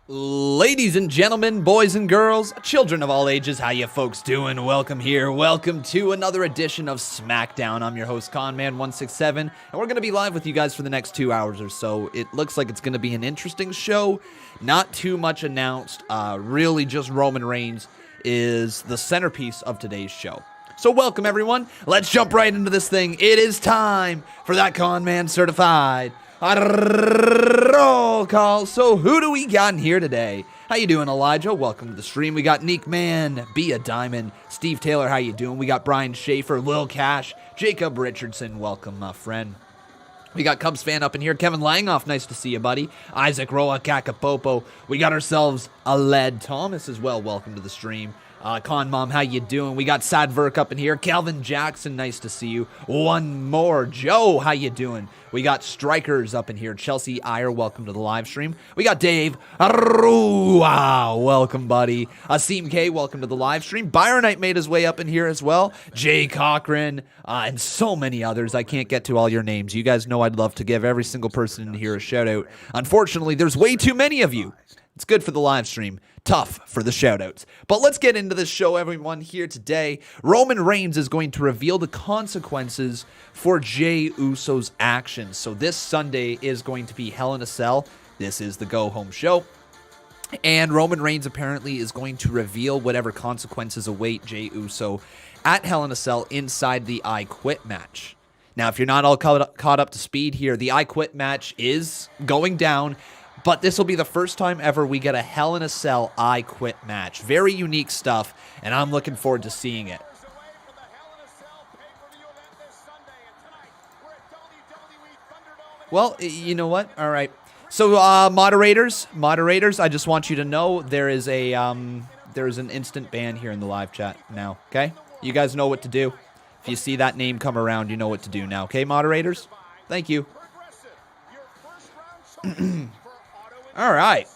Ladies and gentlemen, boys and girls, children of all ages, how you folks doing? Welcome here. Welcome to another edition of Smackdown. I'm your host, Conman167, and we're going to be live with you guys for the next 2 hours or so. It looks like it's going to be an interesting show. Not too much announced. Really just Roman Reigns is the centerpiece of today's show. So welcome, everyone. Let's jump right into this thing. It is time for that Conman Certified roll call. So who do we got in here today? How you doing, Elijah? Welcome to the stream. We got Neek Man, Be a Diamond, Steve Taylor. How you doing? We got Brian Schaefer, Lil Cash, Jacob Richardson. Welcome, my friend. We got Cubs fan up in here. Kevin Langoff, nice to see you, buddy. Isaac Roa, Kakapopo. We got ourselves a Led Thomas as well. Welcome to the stream. Con Mom, how you doing? We got Sad Verk up in here. Calvin Jackson, nice to see you. One more. Joe, how you doing? We got Strikers up in here. Chelsea Iyer, welcome to the live stream. We got Dave. Wow, welcome, buddy. Asim K, welcome to the live stream. Byronite made his way up in here as well. Jay Cochran, and so many others. I can't get to all your names. You guys know I'd love to give every single person in here a shout out. Unfortunately, there's way too many of you. It's good for the live stream. Tough for the shoutouts. But let's get into this show, everyone. Here today, Roman Reigns is going to reveal the consequences for Jey Uso's actions. So this Sunday is going to be Hell in a Cell. This is the go-home show. And Roman Reigns apparently is going to reveal whatever consequences await Jey Uso at Hell in a Cell inside the I Quit match. Now, if you're not all caught up to speed here, the I Quit match is going down. But this will be the first time ever we get a Hell in a Cell I Quit match. Very unique stuff, and I'm looking forward to seeing it. Well, you know what? All right. So, moderators, I just want you to know there is an instant ban here in the live chat now, okay? You guys know what to do. If you see that name come around, you know what to do now, okay, moderators? Thank you. All right,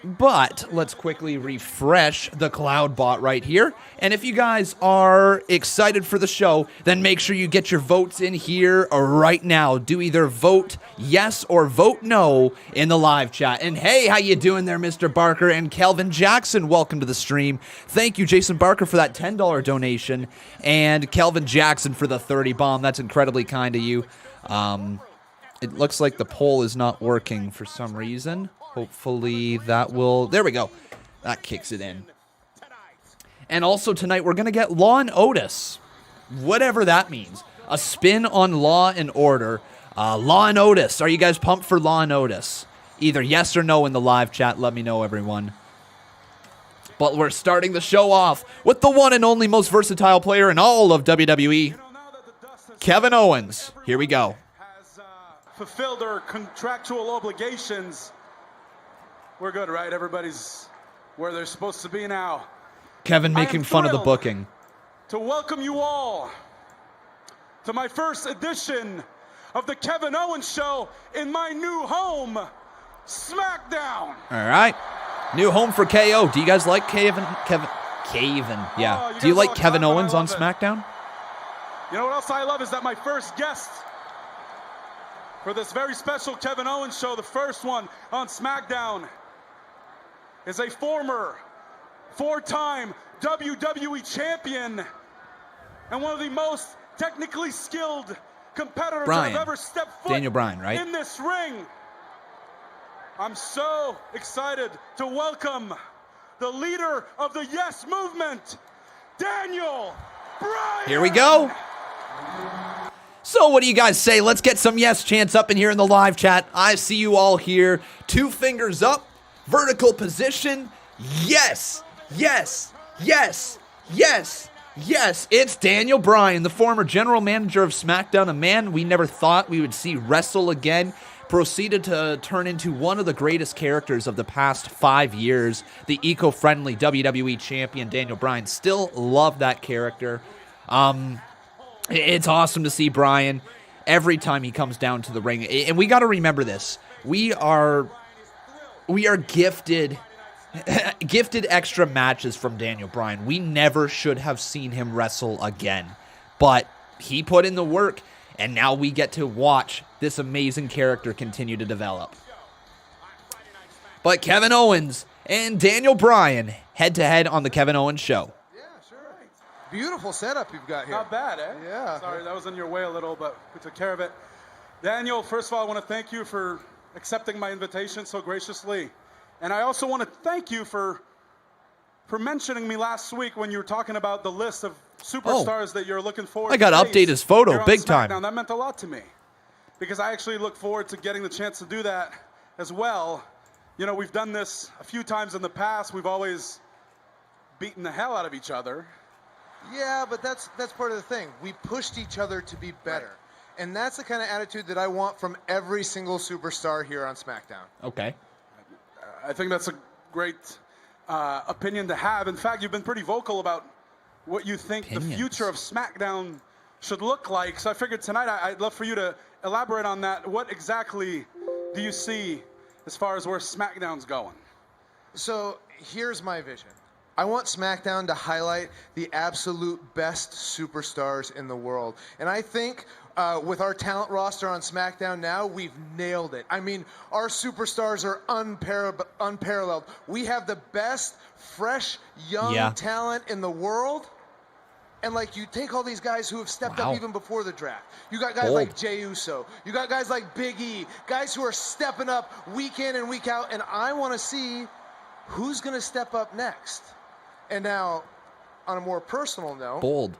but let's quickly refresh the cloud bot right here. And if you guys are excited for the show, then make sure you get your votes in here right now. Do either vote yes or vote no in the live chat. And hey, how you doing there, Mr. Barker and Kelvin Jackson? Welcome to the stream. Thank you, Jason Barker, for that $10 donation, and Kelvin Jackson for the 30 bomb. That's incredibly kind of you. It looks like the poll is not working for some reason. Hopefully that will... There we go. That kicks it in. And also tonight we're going to get Law and Otis. Whatever that means. A spin on Law and Order. Law and Otis. Are you guys pumped for Law and Otis? Either yes or no in the live chat. Let me know, everyone. But we're starting the show off with the one and only most versatile player in all of WWE, Kevin Owens. Here we go. Fulfill their contractual obligations. We're good, right? Everybody's where they're supposed to be now. Kevin making fun of the booking. To welcome you all to my first edition of the Kevin Owens Show in my new home, SmackDown. All right. New home for KO. Do you guys like Kevin? Yeah. Do you like Kevin Owens on SmackDown? You know what else I love is that my first guest for this very special Kevin Owens show, the first one on SmackDown, is a former four-time WWE champion and one of the most technically skilled competitors that have ever stepped foot Daniel Bryan, right? in this ring. I'm so excited to welcome the leader of the Yes Movement, Daniel Bryan. Here we go. So what do you guys say? Let's get some yes chants up in here in the live chat. I see you all here. 2 fingers up. Vertical position. Yes. Yes. Yes. Yes. Yes. It's Daniel Bryan, the former general manager of SmackDown, a man we never thought we would see wrestle again. Proceeded to turn into one of the greatest characters of the past 5 years. The eco-friendly WWE champion, Daniel Bryan. Still love that character. It's awesome to see Bryan every time he comes down to the ring. And we got to remember this. We are gifted extra matches from Daniel Bryan. We never should have seen him wrestle again. But he put in the work, and now we get to watch this amazing character continue to develop. but Kevin Owens and Daniel Bryan head-to-head on the Kevin Owens Show. Yeah, sure. Beautiful setup you've got here. Not bad, eh? Yeah. Sorry, that was in your way a little, but we took care of it. Daniel, first of all, I want to thank you for accepting my invitation so graciously. And I also want to thank you for mentioning me last week when you were talking about the list of superstars that you're looking forward to. I got to update his photo big time. That meant a lot to me because I actually look forward to getting the chance to do that as well. You know, we've done this a few times in the past. We've always beaten the hell out of each other. Yeah, but that's part of the thing. We pushed each other to be better. Right. And that's the kind of attitude that I want from every single superstar here on SmackDown. Okay. I think that's a great opinion to have. In fact, you've been pretty vocal about what you think the future of SmackDown should look like. So I figured tonight I'd love for you to elaborate on that. What exactly do you see as far as where SmackDown's going? So here's my vision. I want SmackDown to highlight the absolute best superstars in the world. And I think with our talent roster on SmackDown now, we've nailed it. I mean, our superstars are unparalleled. We have the best, fresh, young talent in the world. And, like, you take all these guys who have stepped up even before the draft. You got guys like Jey Uso. You got guys like Big E. Guys who are stepping up week in and week out. And I want to see who's going to step up next. And now, on a more personal note,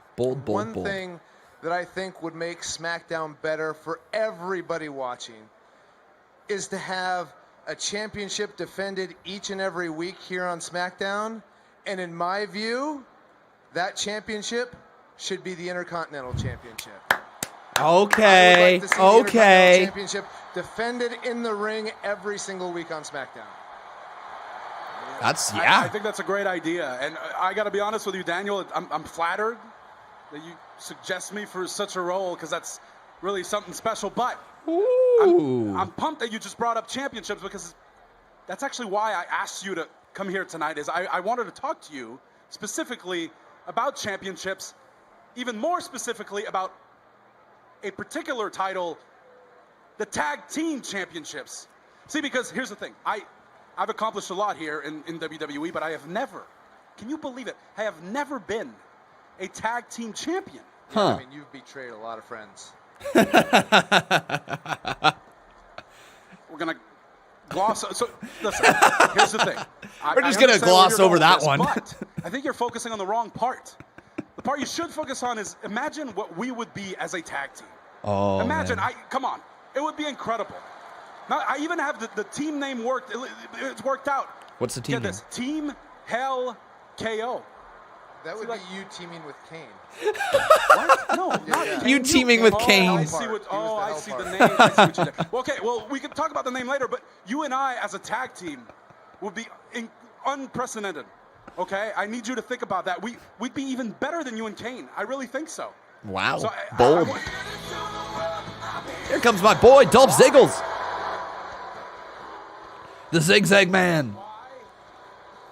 one thing that I think would make SmackDown better for everybody watching is to have a championship defended each and every week here on SmackDown. And in my view, that championship should be the Intercontinental Championship. Okay. I would like to see the Intercontinental Championship defended in the ring every single week on SmackDown. I think that's a great idea. And I got to be honest with you, Daniel, I'm flattered that you suggest me for such a role because that's really something special. But I'm pumped that you just brought up championships because that's actually why I asked you to come here tonight is I wanted to talk to you specifically about championships, even more specifically about a particular title, the tag team championships. See, because here's the thing. I've accomplished a lot here in WWE, but I have never, can you believe it? I have never been a tag team champion. Huh. I mean, you've betrayed a lot of friends. We're going to gloss. So, listen, here's the thing. We're just going to gloss over that one. But I think you're focusing on the wrong part. The part you should focus on is imagine what we would be as a tag team. Oh, imagine, man. Come on. It would be incredible. Now, I even have the team name worked. It's worked out. What's the team name? Get this. Team Hell KO. That would be you teaming with Kane. What? No, not you teaming with Kane. I see the name. I see what you did. Well, okay, well, we can talk about the name later, but you and I as a tag team would be unprecedented. Okay? I need you to think about that. We'd be even better than you and Kane. I really think so. Wow. So bold. Here comes my boy, Dolph Ziggles. The Zigzag Man.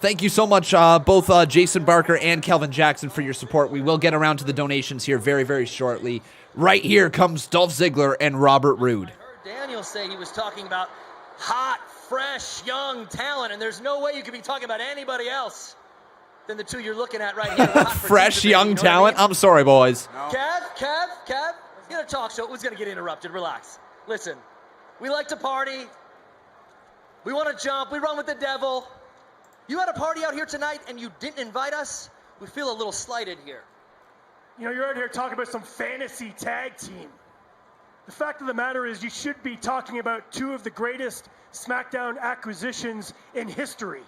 Thank you so much, both Jason Barker and Kelvin Jackson, for your support. We will get around to the donations here very, very shortly. Right here comes Dolph Ziggler and Robert Roode. I heard Daniel say he was talking about hot, fresh, young talent, and there's no way you could be talking about anybody else than the two you're looking at right here. Fresh, young talent? I'm sorry, boys. No. Kev, it's going to talk show. Who's going to get interrupted? Relax. Listen, we like to party. We want to jump. We run with the devil. You had a party out here tonight and you didn't invite us? We feel a little slighted here. You know, you're out here talking about some fantasy tag team. The fact of the matter is you should be talking about two of the greatest SmackDown acquisitions in history.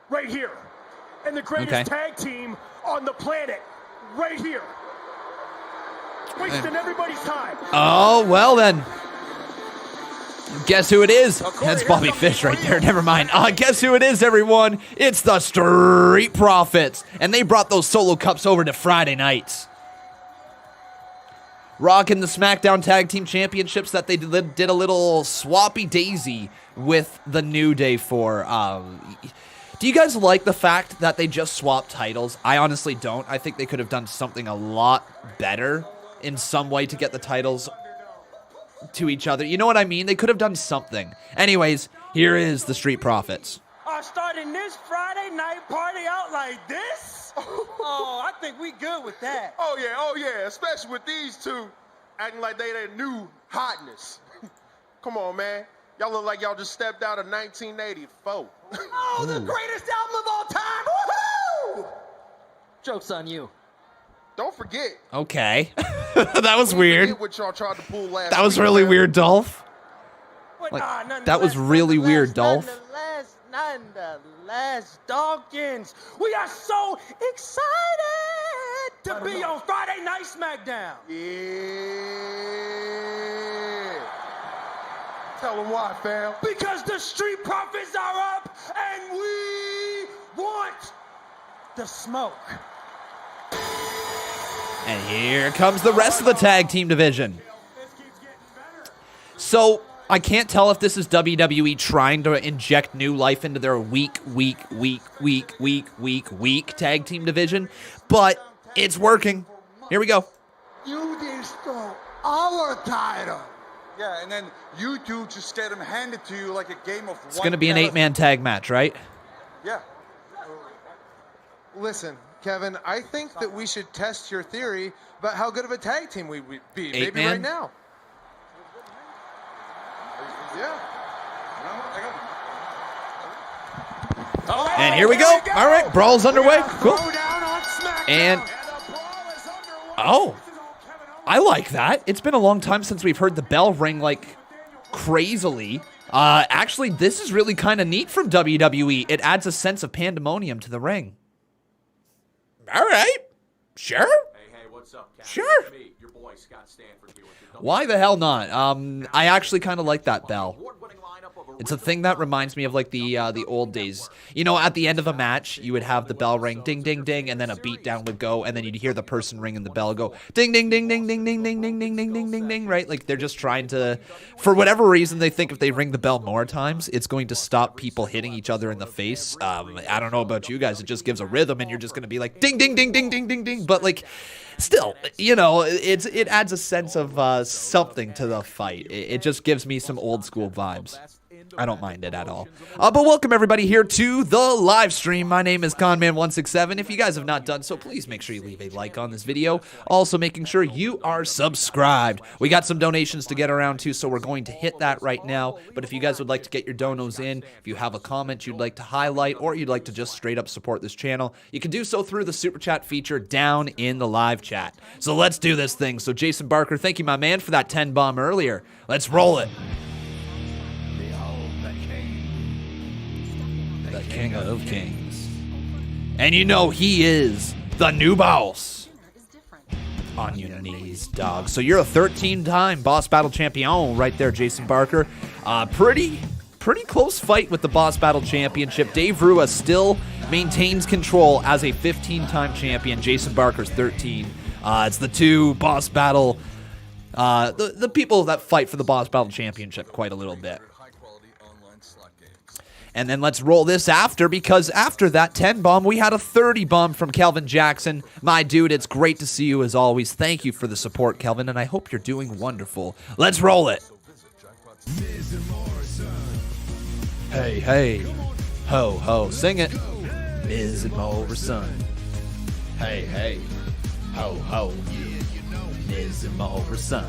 Right here. And the greatest tag team on the planet. Right here. Wasting everybody's time. Oh, well then. Guess who it is? That's Bobby Fish right there. Never mind. Guess who it is, everyone? It's the Street Profits. And they brought those solo cups over to Friday nights. Rocking the SmackDown Tag Team Championships that they did a little swappy daisy with the New Day for. Do you guys like the fact that they just swapped titles? I honestly don't. I think they could have done something a lot better in some way to get the titles to each other. You know what I mean? They could have done something. Anyways, Here is the Street Profits. Are starting this Friday night party out like this? Oh, I think we good with that. Oh yeah, especially with these two acting like they that new hotness. Come on, man. Y'all look like y'all just stepped out of 1984. Oh, the greatest album of all time! Woohoo! Joke's on you. Don't forget. Okay. That was weird. Forget what y'all tried to pull last That was week, really man. weird, Dolph. What, Like, that was really weird, Dolph. Nonetheless, Dawkins, we are so excited to be on Friday Night SmackDown. Yeah. Tell them why, fam. Because the Street Profits are up and we want the smoke. And here comes the rest of the tag team division. So, I can't tell if this is WWE trying to inject new life into their weak tag team division, but it's working. Here we go. You just stole our title. Yeah, and then you two just get them handed to you like a game of It's going to be an 8-man tag match, right? Yeah. Listen, Kevin, I think that we should test your theory about how good of a tag team we would be. Maybe 8-man? right now. Yeah. And here we go. All right, brawl's underway. Cool. And oh, I like that. It's been a long time since we've heard the bell ring like crazily. Actually, this is really kind of neat from WWE. It adds a sense of pandemonium to the ring. All right, sure. Hey, what's up, Captain? Sure. It's me, your boy Scott Stanford here with the Why the hell not? I actually kind of like that bell. award-winning lineup of It's a thing that reminds me of like the old days. You know, at the end of a match, you would have the bell ring, ding, ding, ding, and then a beatdown would go, and then you'd hear the person ringing the bell go, ding, ding, ding, ding, ding, ding, ding, ding, ding, ding, ding, ding, ding, right? Like they're just trying to, for whatever reason, they think if they ring the bell more times, it's going to stop people hitting each other in the face. I don't know about you guys, it just gives a rhythm, and you're just going to be like, ding, ding, ding, ding, ding, ding, ding, but like, still, you know, it adds a sense of something to the fight. It just gives me some old school vibes. I don't mind it at all. But welcome everybody here to the live stream. My name is Conman167. If you guys have not done so, please make sure you leave a like on this video. Also making sure you are subscribed. We got some donations to get around to, so we're going to hit that right now. But if you guys would like to get your donos in, if you have a comment you'd like to highlight, or you'd like to just straight up support this channel, you can do so through the super chat feature down in the live chat. So let's do this thing. So Jason Barker, thank you my man for that 10 bomb earlier. Let's roll it. The king of kings. And you know he is the new boss. On your knees, dog. So you're a 13-time Boss Battle champion right there, Jason Barker. Pretty close fight with the Boss Battle Championship. Dave Rua still maintains control as a 15-time champion. Jason Barker's 13. It's the two Boss Battle, the people that fight for the Boss Battle Championship quite a little bit. And then let's roll this after, because after that 10 bomb, we had a 30 bomb from Kelvin Jackson. My dude, it's great to see you as always. Thank you for the support, Kelvin, and I hope you're doing wonderful. Let's roll it. Hey, hey, ho, ho, sing it. Miz and Morrison. Hey, hey, ho, ho, Miz and Morrison.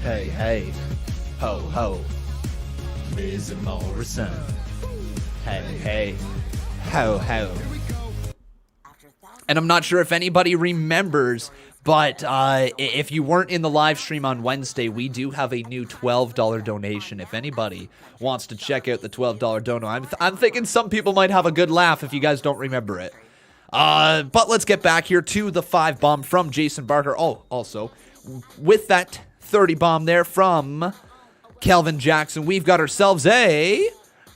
Hey, hey, ho, ho, Miz and Morrison. Hey, hey, ho, ho. And I'm not sure if anybody remembers, but if you weren't in the live stream on Wednesday, we do have a new $12 donation. If anybody wants to check out the $12 dono, I'm thinking some people might have a good laugh if you guys don't remember it. But let's get back here to the 5 bomb from Jason Barker. Oh, also, with that 30 bomb there from Kelvin Jackson, we've got ourselves a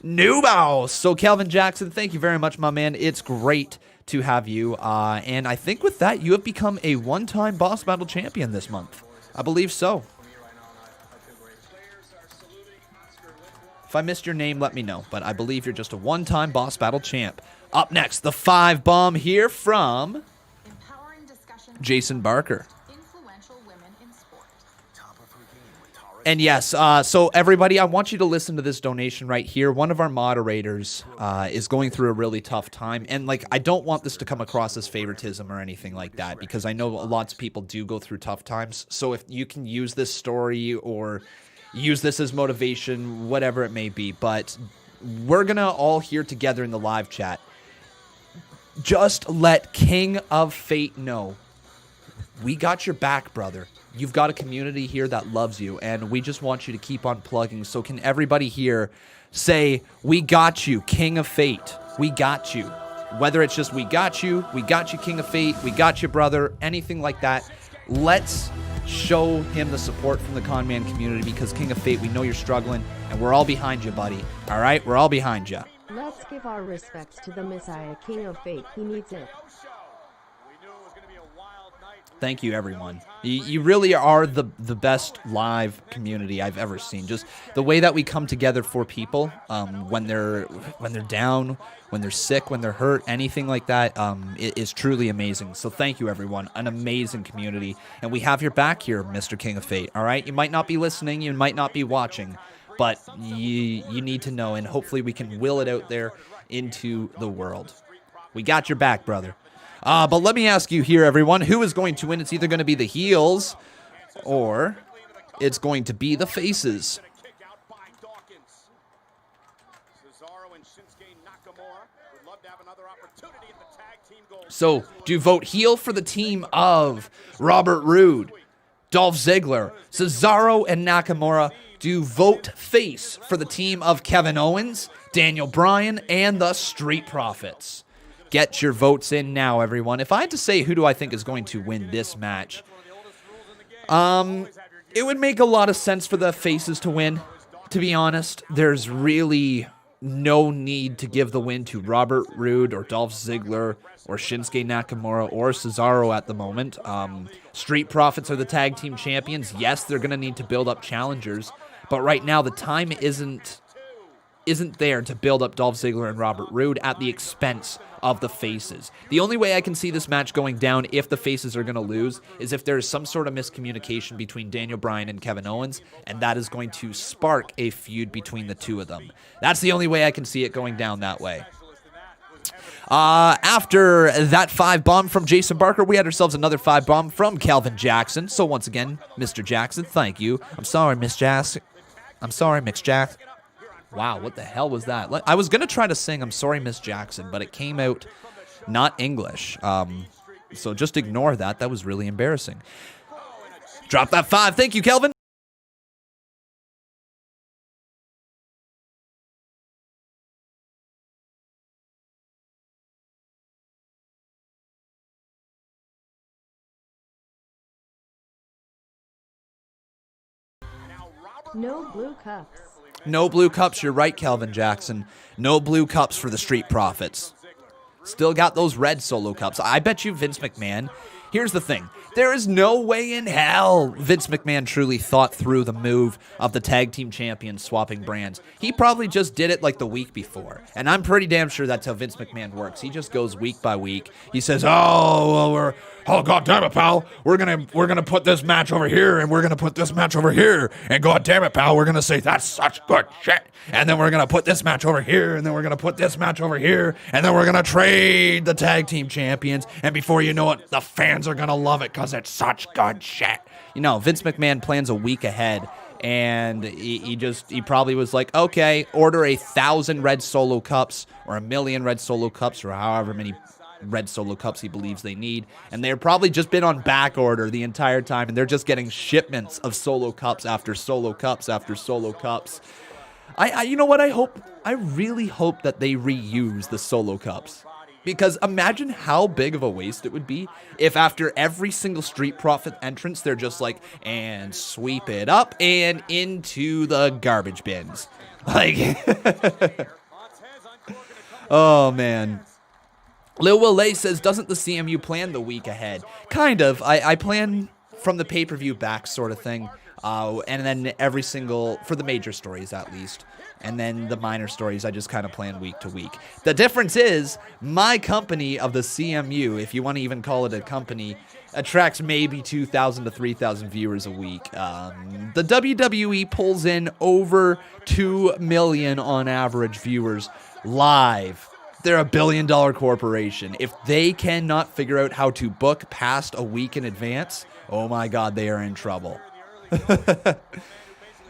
new boss. So Kelvin Jackson, thank you very much, my man. It's great to have you. And I think with that, you have become a one-time Boss Battle champion this month. I believe so. If I missed your name, let me know. But I believe you're just a one-time Boss Battle champ. Up next, the 5 bomb here from Jason Barker. And yes, so everybody, I want you to listen to this donation right here. One of our moderators is going through a really tough time. And, like, I don't want this to come across as favoritism or anything like that, because I know lots of people do go through tough times. So if you can use this story or use this as motivation, whatever it may be. But we're going to all here together in the live chat. Just let King of Fate know, we got your back, brother. You've got a community here that loves you, and we just want you to keep on plugging. So can everybody here say, we got you, King of Fate. We got you. Whether it's just we got you, King of Fate, we got you, brother, anything like that. Let's show him the support from the Conman community, because King of Fate, we know you're struggling, and we're all behind you, buddy. All right? We're all behind you. Let's give our respects to the Messiah, King of Fate. He needs it. Thank you, everyone. You really are the best live community I've ever seen. Just the way that we come together for people when they're down, when they're sick, when they're hurt, anything like that, it is truly amazing. So thank you, everyone. An amazing community. And we have your back here, Mr. King of Fate. All right? You might not be listening. You might not be watching. But you need to know, and hopefully we can will it out there into the world. We got your back, brother. But let me ask you here, everyone, who is going to win? It's either going to be the heels or it's going to be the faces. So, do you vote heel for the team of Robert Roode, Dolph Ziggler, Cesaro, and Nakamura? Do you vote face for the team of Kevin Owens, Daniel Bryan, and the Street Profits? Get your votes in now, everyone. If I had to say who do I think is going to win this match, it would make a lot of sense for the faces to win. To be honest, there's really no need to give the win to Robert Roode or Dolph Ziggler or Shinsuke Nakamura or Cesaro at the moment. Street Profits are the tag team champions. Yes, they're going to need to build up challengers, but right now the time isn't there to build up Dolph Ziggler and Robert Roode at the expense of the faces. The only way I can see this match going down if the faces are going to lose is if there's some sort of miscommunication between Daniel Bryan and Kevin Owens, and that is going to spark a feud between the two of them. That's the only way I can see it going down that way. After that 5-bomb from Jason Barker, we had ourselves another 5-bomb from Calvin Jackson. So once again, Mr. Jackson, thank you. I'm sorry, Miss Jackson. I'm sorry, Miss Jack. Wow, what the hell was that? I was going to try to sing I'm Sorry, Miss Jackson, but it came out not English. So just ignore that. That was really embarrassing. Drop that 5. Thank you, Kelvin. No blue cups. No blue cups, you're right, Calvin Jackson. No blue cups for the Street Profits. Still got those red solo cups. I bet you Vince McMahon, here's the thing. There is no way in hell Vince McMahon truly thought through the move of the tag team champions swapping brands. He probably just did it like the week before. And I'm pretty damn sure that's how Vince McMahon works. He just goes week by week. He says, oh, god damn it, pal. We're gonna put this match over here, and we're gonna put this match over here. And god damn it, pal, we're gonna say that's such good shit. And then we're gonna put this match over here, and then we're gonna put this match over here, and then we're gonna trade the tag team champions. And before you know it, the fans are gonna love it because it's such good shit. You know, Vince McMahon plans a week ahead. And he probably was like, okay, order 1,000 red solo cups or 1,000,000 red solo cups or however many red solo cups he believes they need. And they're probably just been on back order the entire time. And they're just getting shipments of solo cups after solo cups after solo cups. You know what I really hope that they reuse the solo cups. Because imagine how big of a waste it would be if after every single Street Profit entrance, they're just like, and sweep it up and into the garbage bins. Like, oh, man. Lil Willay says, doesn't the CMU plan the week ahead? Kind of. I plan from the pay-per-view back sort of thing. And then every single, for the major stories at least, and then the minor stories I just kind of plan week to week. The difference is my company of the CMU, if you want to even call it a company, attracts maybe 2,000 to 3,000 viewers a week. The WWE pulls in over 2 million on average viewers live. They're a $1 billion corporation. If they cannot figure out how to book past a week in advance, oh my God, they are in trouble.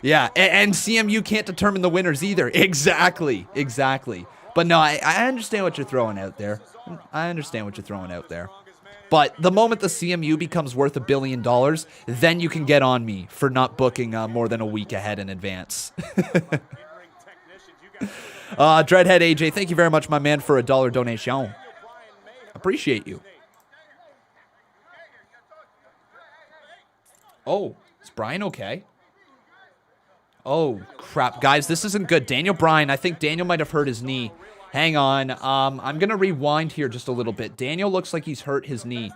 Yeah, and CMU can't determine the winners either. Exactly. But no, I understand what you're throwing out there. But the moment the CMU becomes worth $1 billion, then you can get on me for not booking more than a week ahead in advance. Dreadhead AJ, thank you very much, my man, for a $1 donation. Appreciate you. Oh, is Brian okay? Oh, crap. Guys, this isn't good. Daniel Bryan, I think Daniel might have hurt his knee. Hang on. I'm going to rewind here just a little bit. Daniel looks like he's hurt his knee.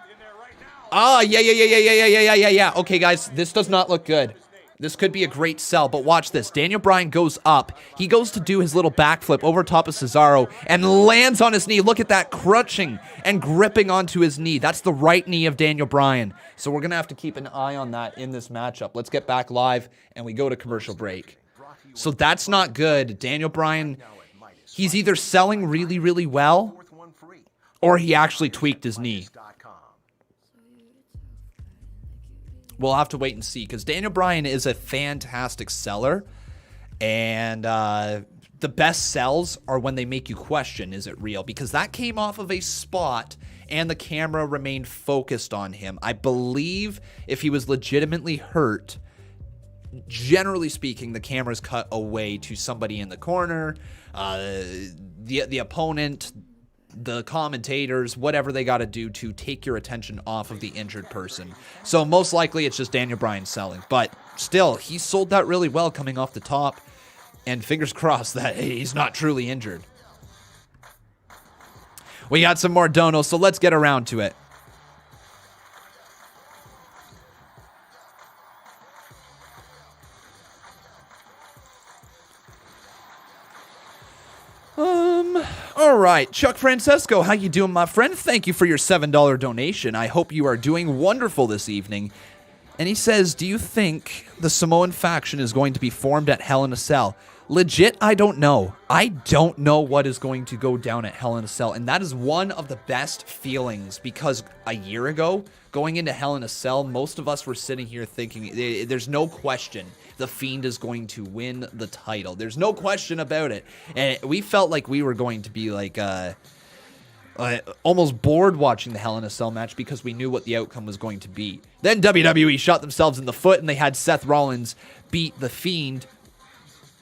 Yeah. Okay, guys, this does not look good. This could be a great sell, but watch this. Daniel Bryan goes up. He goes to do his little backflip over top of Cesaro and lands on his knee. Look at that, crunching and gripping onto his knee. That's the right knee of Daniel Bryan. So we're going to have to keep an eye on that in this matchup. Let's get back live, and we go to commercial break. So that's not good. Daniel Bryan, he's either selling really, really well, or he actually tweaked his knee. We'll have to wait and see, because Daniel Bryan is a fantastic seller, and the best sells are when they make you question, is it real? Because that came off of a spot, and the camera remained focused on him. I believe if he was legitimately hurt, generally speaking, the camera's cut away to somebody in the corner, the opponent, the commentators, whatever they got to do to take your attention off of the injured person. So most likely it's just Daniel Bryan selling. But still, he sold that really well coming off the top. And fingers crossed that he's not truly injured. We got some more donos, so let's get around to it. All right, Chuck Francesco, how you doing, my friend? Thank you for your $7 donation. I hope you are doing wonderful this evening. And he says, do you think the Samoan faction is going to be formed at Hell in a Cell? Legit, I don't know. I don't know what is going to go down at Hell in a Cell, and that is one of the best feelings, because a year ago, going into Hell in a Cell, most of us were sitting here thinking, there's no question The Fiend is going to win the title. There's no question about it. And we felt like we were going to be like almost bored watching the Hell in a Cell match because we knew what the outcome was going to be. Then WWE shot themselves in the foot, and they had Seth Rollins beat The Fiend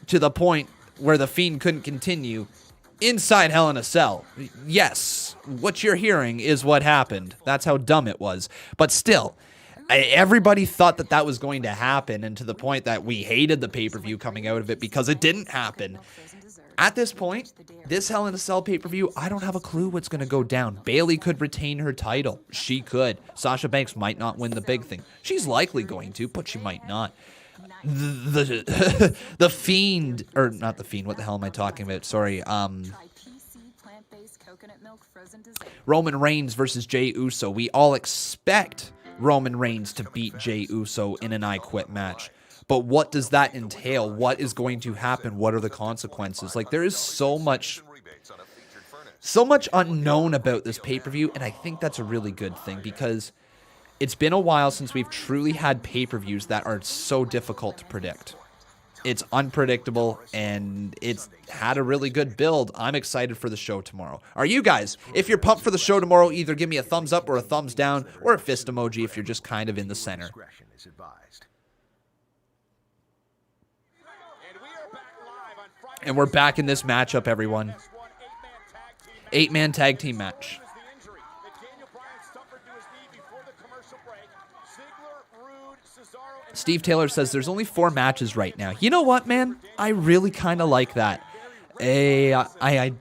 to the point where The Fiend couldn't continue inside Hell in a Cell. Yes, what you're hearing is what happened. That's how dumb it was. But still, everybody thought that that was going to happen, and to the point that we hated the pay-per-view coming out of it because it didn't happen. At this point, this Hell in a Cell pay-per-view, I don't have a clue what's going to go down. Bayley could retain her title. She could. Sasha Banks might not win the big thing. She's likely going to, but she might not. The Fiend, or not the Fiend, what the hell am I talking about? Sorry. Roman Reigns versus Jey Uso. We all expect Roman Reigns to beat Jey Uso in an I Quit match. But what does that entail? What is going to happen? What are the consequences? Like, there is so much unknown about this pay-per-view, and I think that's a really good thing, because it's been a while since we've truly had pay-per-views that are so difficult to predict. It's unpredictable, and it's had a really good build. I'm excited for the show tomorrow. Are you guys? If you're pumped for the show tomorrow, either give me a thumbs up or a thumbs down, or a fist emoji if you're just kind of in the center. And we're back in this matchup, everyone. 8-man tag team match. Steve Taylor says there's only 4 matches right now. You know what, man? I really kind of like that. I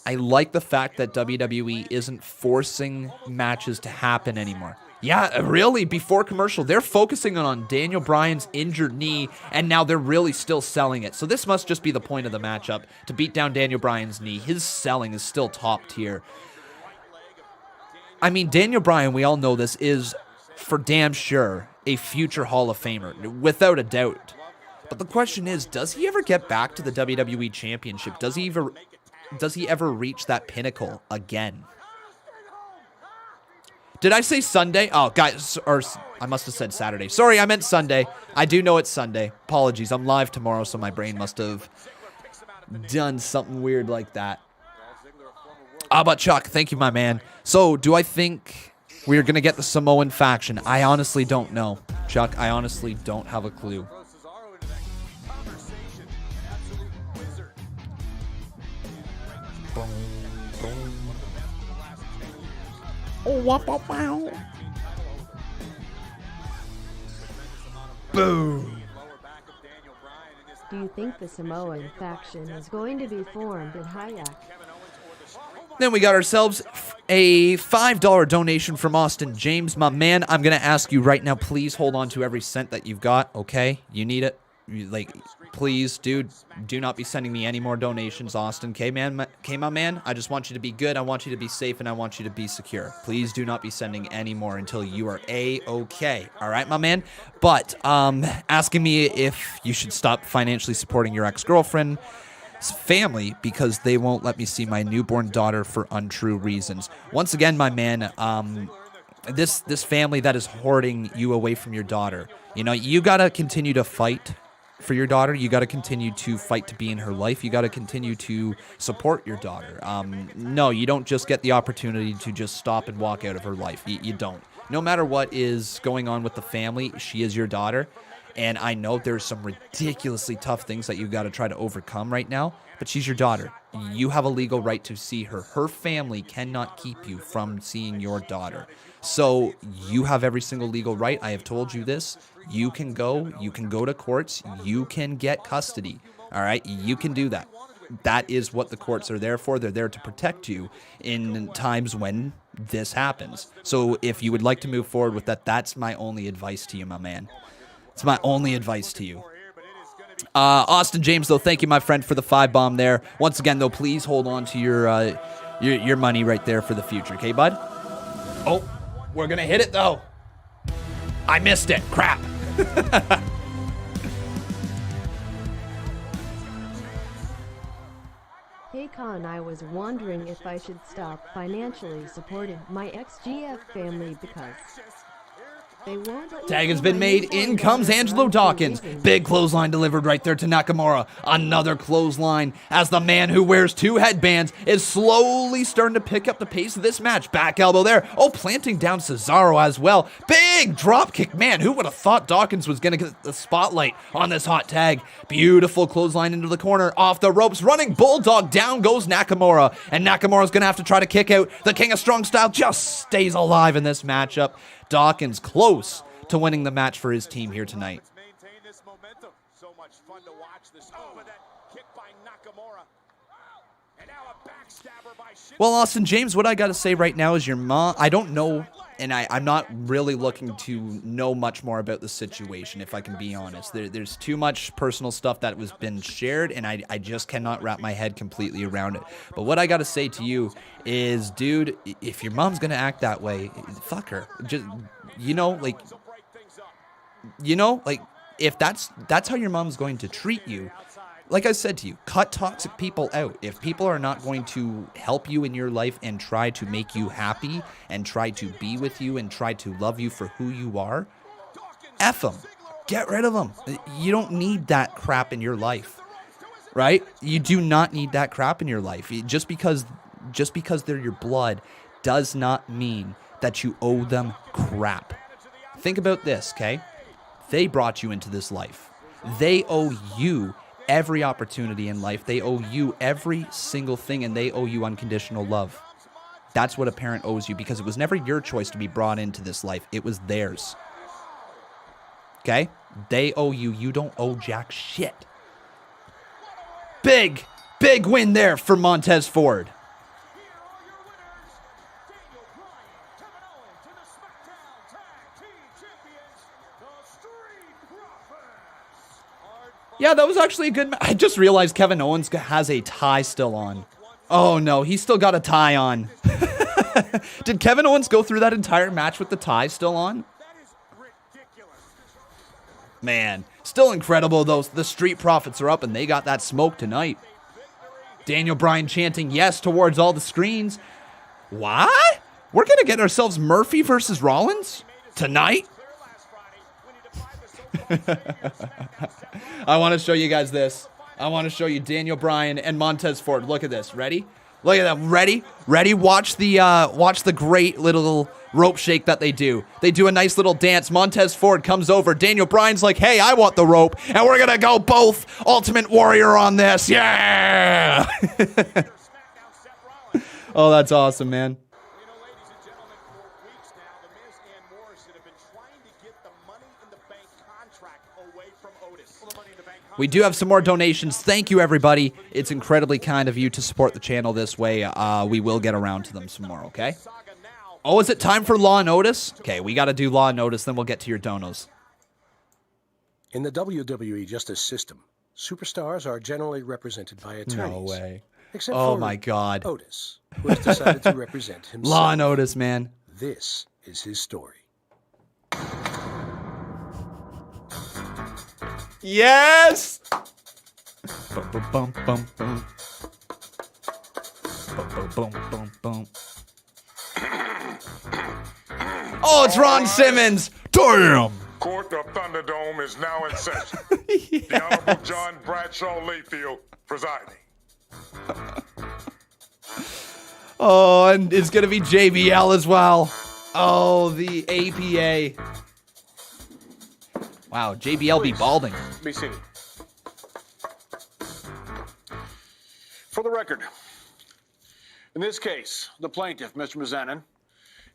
like the fact that WWE isn't forcing matches to happen anymore. Yeah, really, before commercial, they're focusing on Daniel Bryan's injured knee, and now they're really still selling it. So this must just be the point of the matchup, to beat down Daniel Bryan's knee. His selling is still top tier. I mean, Daniel Bryan, we all know this, is for damn sure a future Hall of Famer, without a doubt. But the question is, does he ever get back to the WWE Championship? Does he ever reach that pinnacle again? Did I say Sunday? Oh, guys, or I must have said Saturday. Sorry, I meant Sunday. I do know it's Sunday. Apologies. I'm live tomorrow, so my brain must have done something weird like that. But Chuck, thank you, my man. So, do I think we're going to get the Samoan faction? I honestly don't know. Chuck, I honestly don't have a clue. Boom. Do you think the Samoan faction is going to be formed in Hayak? Then we got ourselves a $5 donation from Austin James. My man, I'm going to ask you right now, please hold on to every cent that you've got, okay? You need it. Please, dude, do not be sending me any more donations, Austin. Okay, my man? I just want you to be good. I want you to be safe, and I want you to be secure. Please do not be sending any more until you are A-okay. All right, my man? But asking me if you should stop financially supporting your ex-girlfriend's family because they won't let me see my newborn daughter for untrue reasons. Once again, my man, this family that is hoarding you away from your daughter, you know, you got to continue to fight for your daughter. You got to continue to fight to be in her life. You got to continue to support your daughter. No, you don't just get the opportunity to just stop and walk out of her life. You don't. No matter what is going on with the family, she is your daughter. And I know there's some ridiculously tough things that you've got to try to overcome right now, but she's your daughter. You have a legal right to see her. Her family cannot keep you from seeing your daughter. So you have every single legal right. I have told you this. You can go to courts. You can get custody. All right? You can do that. That is what the courts are there for. They're there to protect you in times when this happens. So if you would like to move forward with that, that's my only advice to you, my man. It's my only advice to you. Austin James, though, thank you, my friend, for the 5-bomb there. Once again, though, please hold on to your money right there for the future. Okay, bud? Oh, we're going to hit it, though. I missed it. Crap. Hey Con, I was wondering if I should stop financially supporting my ex-GF family because they won't let me Tag has see been my made. newborn In comes daughter Angelo for Dawkins. untrue reasons. Big clothesline delivered right there to Nakamura. Another clothesline as the man who wears 2 headbands is slowly starting to pick up the pace of this match. Back elbow there. Oh, planting down Cesaro as well. Big drop kick. Man, who would have thought Dawkins was going to get the spotlight on this hot tag? Beautiful clothesline into the corner. Off the ropes. Running bulldog. Down goes Nakamura. And Nakamura's going to have to try to kick out. The King of Strong Style just stays alive in this matchup. Dawkins close to winning the match for his team here tonight. Well, Austin James, what I got to say right now is your mom, I don't know, and I'm not really looking to know much more about the situation, if I can be honest. There's too much personal stuff that was been shared, and I just cannot wrap my head completely around it. But what I got to say to you is, dude, if your mom's going to act that way, fuck her. Just, if that's how your mom's going to treat you, like I said to you, cut toxic people out. If people are not going to help you in your life and try to make you happy and try to be with you and try to love you for who you are, F them. Get rid of them. You don't need that crap in your life, right? You do not need that crap in your life. Just because they're your blood does not mean that you owe them crap. Think about this, okay? They brought you into this life. They owe you every opportunity in life. They owe you every single thing, and they owe you unconditional love. That's what a parent owes you, because it was never your choice to be brought into this life. It was theirs. Okay? They owe you. You don't owe jack shit. Big win there for Montez Ford. Yeah, that was actually a good I just realized Kevin Owens has a tie still on. Oh, no. He's still got a tie on. Did Kevin Owens go through that entire match with the tie still on? Man, still incredible, though. The Street Profits are up, and they got that smoke tonight. Daniel Bryan chanting yes towards all the screens. What? We're going to get ourselves Murphy versus Rollins tonight? I want to show you guys this. I want to show you Daniel Bryan and Montez Ford. Look at this. Ready? Look at that. Ready? Ready? Watch the great little rope shake that they do. They do a nice little dance. Montez Ford comes over. Daniel Bryan's like, hey, I want the rope. And we're going to go both Ultimate Warrior on this. Yeah! Oh, that's awesome, man. We do have some more donations. Thank you, everybody. It's incredibly kind of you to support the channel this way. We will get around to them some more, okay? Oh, is it time for Law and Otis? Okay, we got to do Law and Otis, then we'll get to your donos. In the WWE justice system, superstars are generally represented by attorneys. No way. Except oh, for my God. Otis, who has decided to represent himself. Law and Otis, man. This is his story. Yes! Bum, bum, bum, bum, bum. Bum, bum, bum, bum, bum. Oh, it's Ron Simmons! Damn! Court of Thunderdome is now in session. Yes. The Honorable John Bradshaw Layfield presiding. Oh, and it's going to be JBL as well. Oh, the APA. Wow, JBL be balding. Be seated. For the record, in this case, the plaintiff, Mr. Mizanin,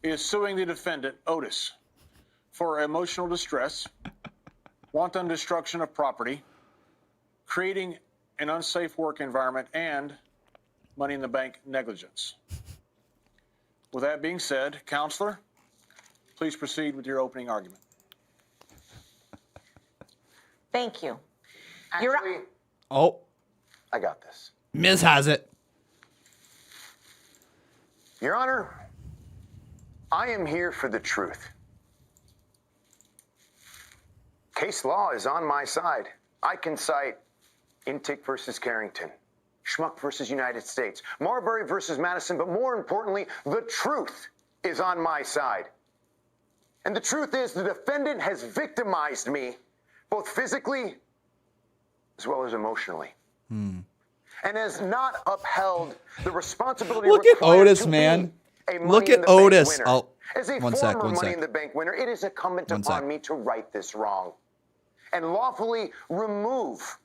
is suing the defendant, Otis, for emotional distress, wanton destruction of property, creating an unsafe work environment, and money in the bank negligence. With that being said, counselor, please proceed with your opening argument. Thank you. Actually, Oh, I got this. Miz has it. Your Honor, I am here for the truth. Case law is on my side. I can cite Intick versus Carrington, Schmuck versus United States, Marbury versus Madison, but more importantly, the truth is on my side. And the truth is the defendant has victimized me, both physically as well as emotionally. And has not upheld the responsibility. Look at Otis, man. Look at Otis. Oh, as a one former sec. Money in the Bank winner, it is incumbent upon me to right this wrong and lawfully remove.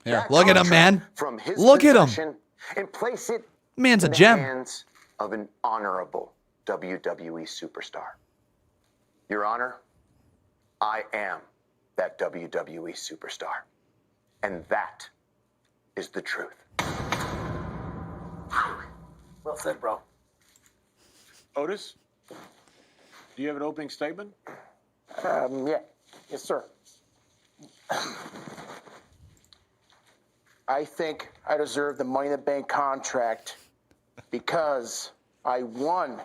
Yeah, look at him, man. From his look at him. And place it Man's in a gem. the hands of an honorable WWE superstar. Your Honor, I am that WWE superstar. And that is the truth. Well said, bro. Otis, do you have an opening statement? Yeah. Yes, sir. I think I deserve the Money in the Bank contract because I won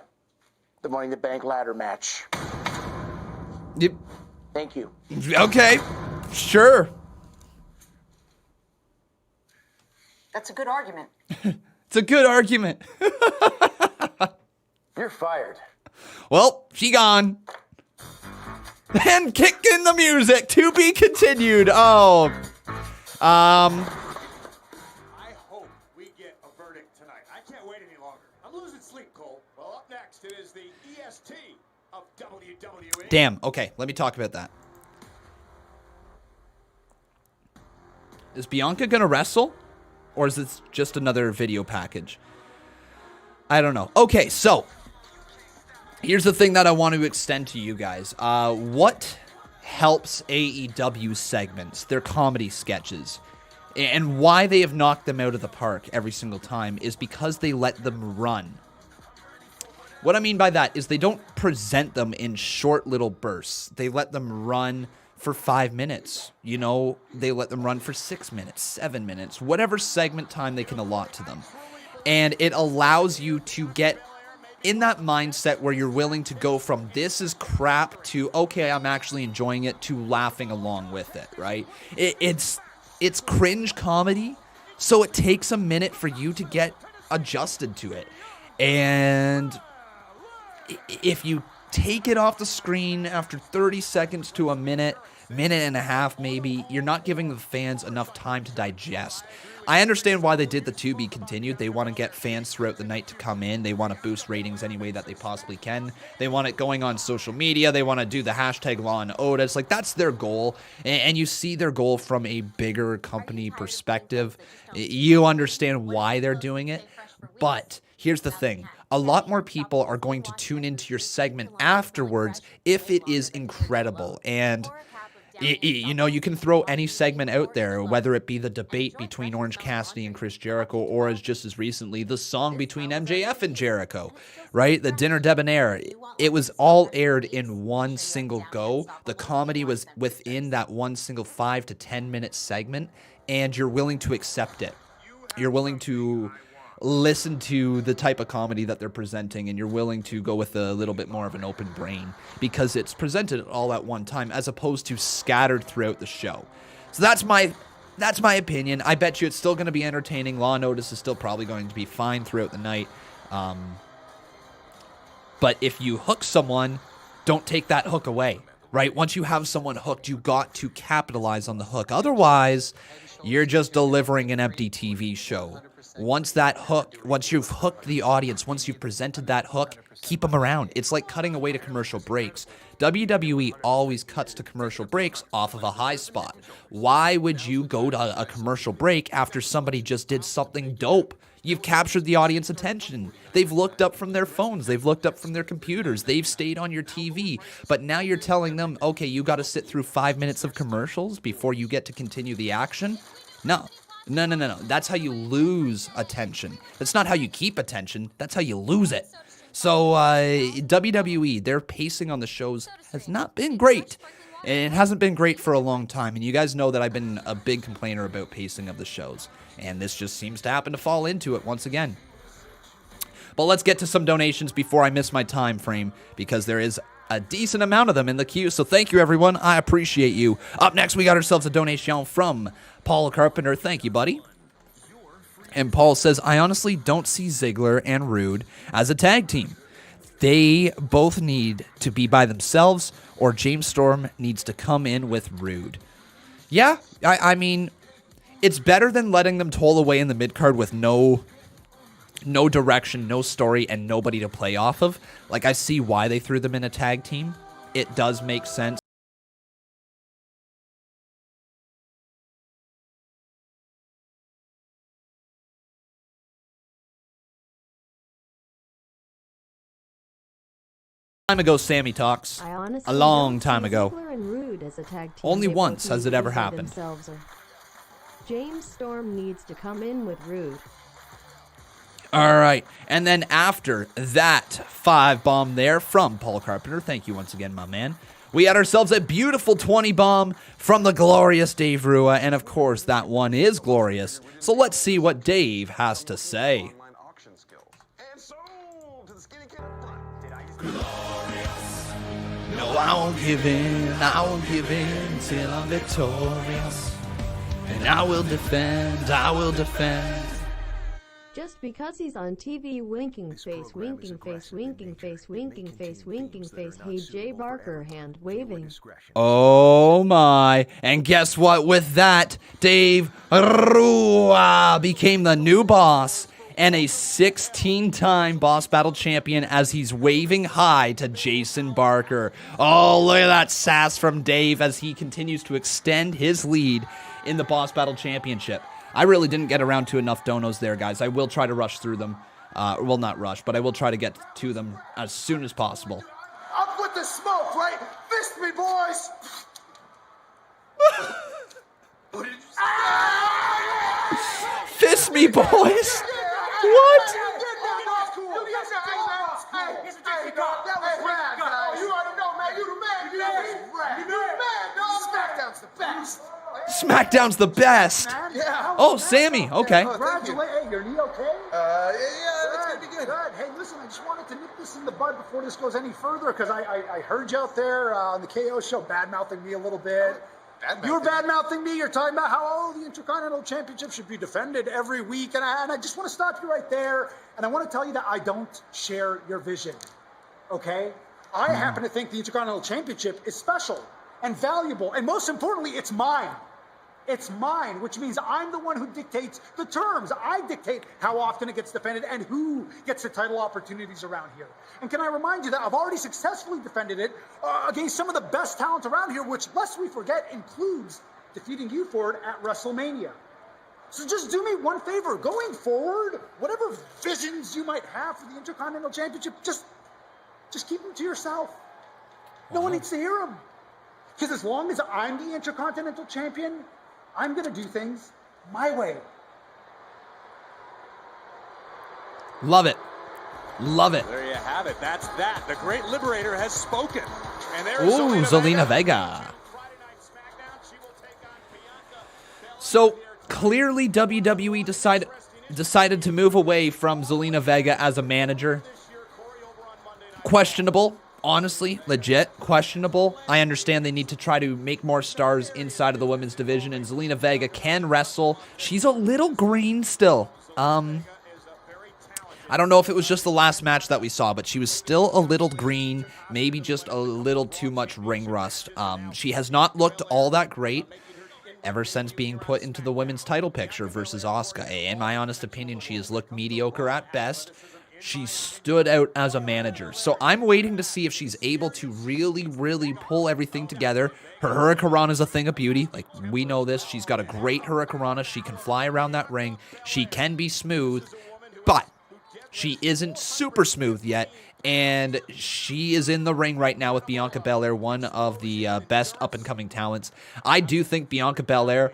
the Money in the Bank ladder match. Yep. Thank you. Okay. Sure. That's a good argument. It's a good argument. You're fired. Well, she gone. And kick in the music. To be continued. Oh. I hope we get a verdict tonight. I can't wait any longer. I'm losing sleep, Cole. Well, up next, it is the EST of WWE. Damn. Okay, let me talk about that. Is Bianca going to wrestle? Or is this just another video package? I don't know. Okay, so here's the thing that I want to extend to you guys. What helps AEW segments, their comedy sketches, and why they have knocked them out of the park every single time is because they let them run. What I mean by that is they don't present them in short little bursts. They let them run for 5 minutes. You know, they let them run for 6 minutes, 7 minutes, whatever segment time they can allot to them. And it allows you to get in that mindset where you're willing to go from this is crap to, okay, I'm actually enjoying it, to laughing along with it, right? It's cringe comedy, so it takes a minute for you to get adjusted to it. And if you take it off the screen after 30 seconds to a minute and a half maybe, you're not giving the fans enough time to digest. I understand why they did the to be continued. They want to get fans throughout the night to come in. They want to boost ratings any way that they possibly can. They want it going on social media. They want to do the hashtag Law and Otis. Like, that's their goal. And you see their goal from a bigger company perspective. You understand why they're doing it. But here's the thing. A lot more people are going to tune into your segment afterwards if it is incredible. And you know, you can throw any segment out there, whether it be the debate between Orange Cassidy and Chris Jericho, or as just as recently, the song between MJF and Jericho, right? The Dinner Debonair. It was all aired in one single go. The comedy was within that one single 5 to 10 minute segment, and you're willing to accept it. You're willing to listen to the type of comedy that they're presenting, and you're willing to go with a little bit more of an open brain because it's presented all at one time as opposed to scattered throughout the show. So that's my opinion. I bet you it's still going to be entertaining. Law and Otis is still probably going to be fine throughout the night. But if you hook someone, don't take that hook away, right? Once you have someone hooked, you got to capitalize on the hook. Otherwise, you're just delivering an empty TV show. Once you've hooked the audience, once you've presented that hook, keep them around. It's like cutting away to commercial breaks. WWE always cuts to commercial breaks off of a high spot. Why would you go to a commercial break after somebody just did something dope? You've captured the audience attention. They've looked up from their phones. They've looked up from their computers. They've stayed on your TV. But now you're telling them, okay, you got to sit through 5 minutes of commercials before you get to continue the action? No. That's how you lose attention. That's not how you keep attention. That's how you lose it. So WWE, their pacing on the shows has not been great. And it hasn't been great for a long time. And you guys know that I've been a big complainer about pacing of the shows. And this just seems to happen to fall into it once again. But let's get to some donations before I miss my time frame, because there is a decent amount of them in the queue. So thank you, everyone. I appreciate you. Up next, we got ourselves a donation from Paul Carpenter. Thank you, buddy. And Paul says, I honestly don't see Ziggler and Rude as a tag team. They both need to be by themselves, or James Storm needs to come in with Rude. Yeah, I mean, it's better than letting them toll away in the mid-card with no direction, no story, and nobody to play off of. Like, I see why they threw them in a tag team. It does make sense. Time ago, Sammy talks. A long time ago. Only once has it ever happened. James Storm needs to come in with Rude. All right, and then after that 5 bomb there from Paul Carpenter, thank you once again, my man, we had ourselves a beautiful 20 bomb from the glorious Dave Rua, and of course that one is glorious, so let's see what Dave has to say. No, I won't give in till I'm victorious, and I will defend. Just because he's on TV, winking face, winking face, winking face, winking face, winking face, hey Jay Barker, hand waving. Oh my, and guess what, with that, Dave Rua became the new boss and a 16-time Boss Battle champion as he's waving hi to Jason Barker. Oh, look at that sass from Dave as he continues to extend his lead in the Boss Battle Championship. I really didn't get around to enough donos there, guys. I will try to rush through them. Well, not rush, but I will try to get to them as soon as possible. Up with the smoke, right? Fist me, boys! Fist me, boys? What? That was rad, guys. You already know, man. You the man. You the man, dog. SmackDown's the best. Yeah. Oh, Sammy. Okay. Congratulations. Hey, your knee okay? Yeah, it's gonna be good. Good. Hey, listen, I just wanted to nip this in the bud before this goes any further because I heard you out there on the KO show bad-mouthing me a little bit. You were bad-mouthing me. You're talking about how the Intercontinental Championship should be defended every week. And I just want to stop you right there. And I want to tell you that I don't share your vision. Okay? I happen to think the Intercontinental Championship is special and valuable. And most importantly, it's mine. It's mine, which means I'm the one who dictates the terms. I dictate how often it gets defended and who gets the title opportunities around here. And can I remind you that I've already successfully defended it against some of the best talent around here, which, lest we forget, includes defeating you for it at WrestleMania. So just do me one favor. Going forward, whatever visions you might have for the Intercontinental Championship, just keep them to yourself. No one needs to hear them. Because as long as I'm the Intercontinental Champion, I'm going to do things my way. Love it. Love it. There you have it. That's that. The Great Liberator has spoken. And there Ooh, is Zelina Vega. So clearly WWE decided to move away from Zelina Vega as a manager. Questionable. Honestly, legit, questionable. I understand they need to try to make more stars inside of the women's division, and Zelina Vega can wrestle. She's a little green still. I don't know if it was just the last match that we saw, but she was still a little green, maybe just a little too much ring rust. She has not looked all that great ever since being put into the women's title picture versus Asuka. In my honest opinion, she has looked mediocre at best. She stood out as a manager. So I'm waiting to see if she's able to really, really pull everything together. Her Hurricanrana is a thing of beauty. Like, we know this. She's got a great Hurricanrana. She can fly around that ring. She can be smooth, but she isn't super smooth yet. And she is in the ring right now with Bianca Belair, one of the best up-and-coming talents. I do think Bianca Belair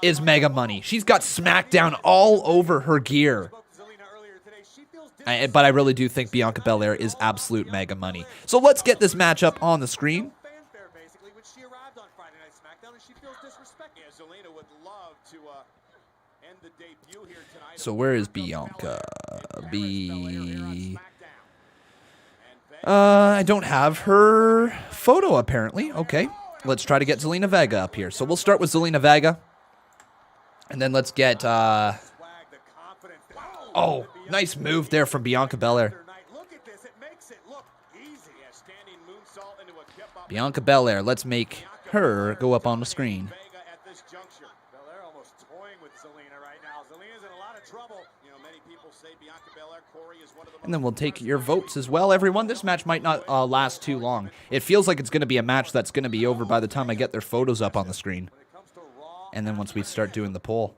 is mega money. She's got SmackDown all over her gear. But I really do think Bianca Belair is absolute mega money. So let's get this matchup on the screen. So where is Bianca? I don't have her photo apparently. Okay, let's try to get Zelina Vega up here. So we'll start with Zelina Vega. And then let's get... Oh, nice move there from Bianca Belair. Bianca Belair, let's make her go up on the screen. And then we'll take your votes as well, everyone. This match might not last too long. It feels like it's going to be a match that's going to be over by the time I get their photos up on the screen. And then once we start doing the poll.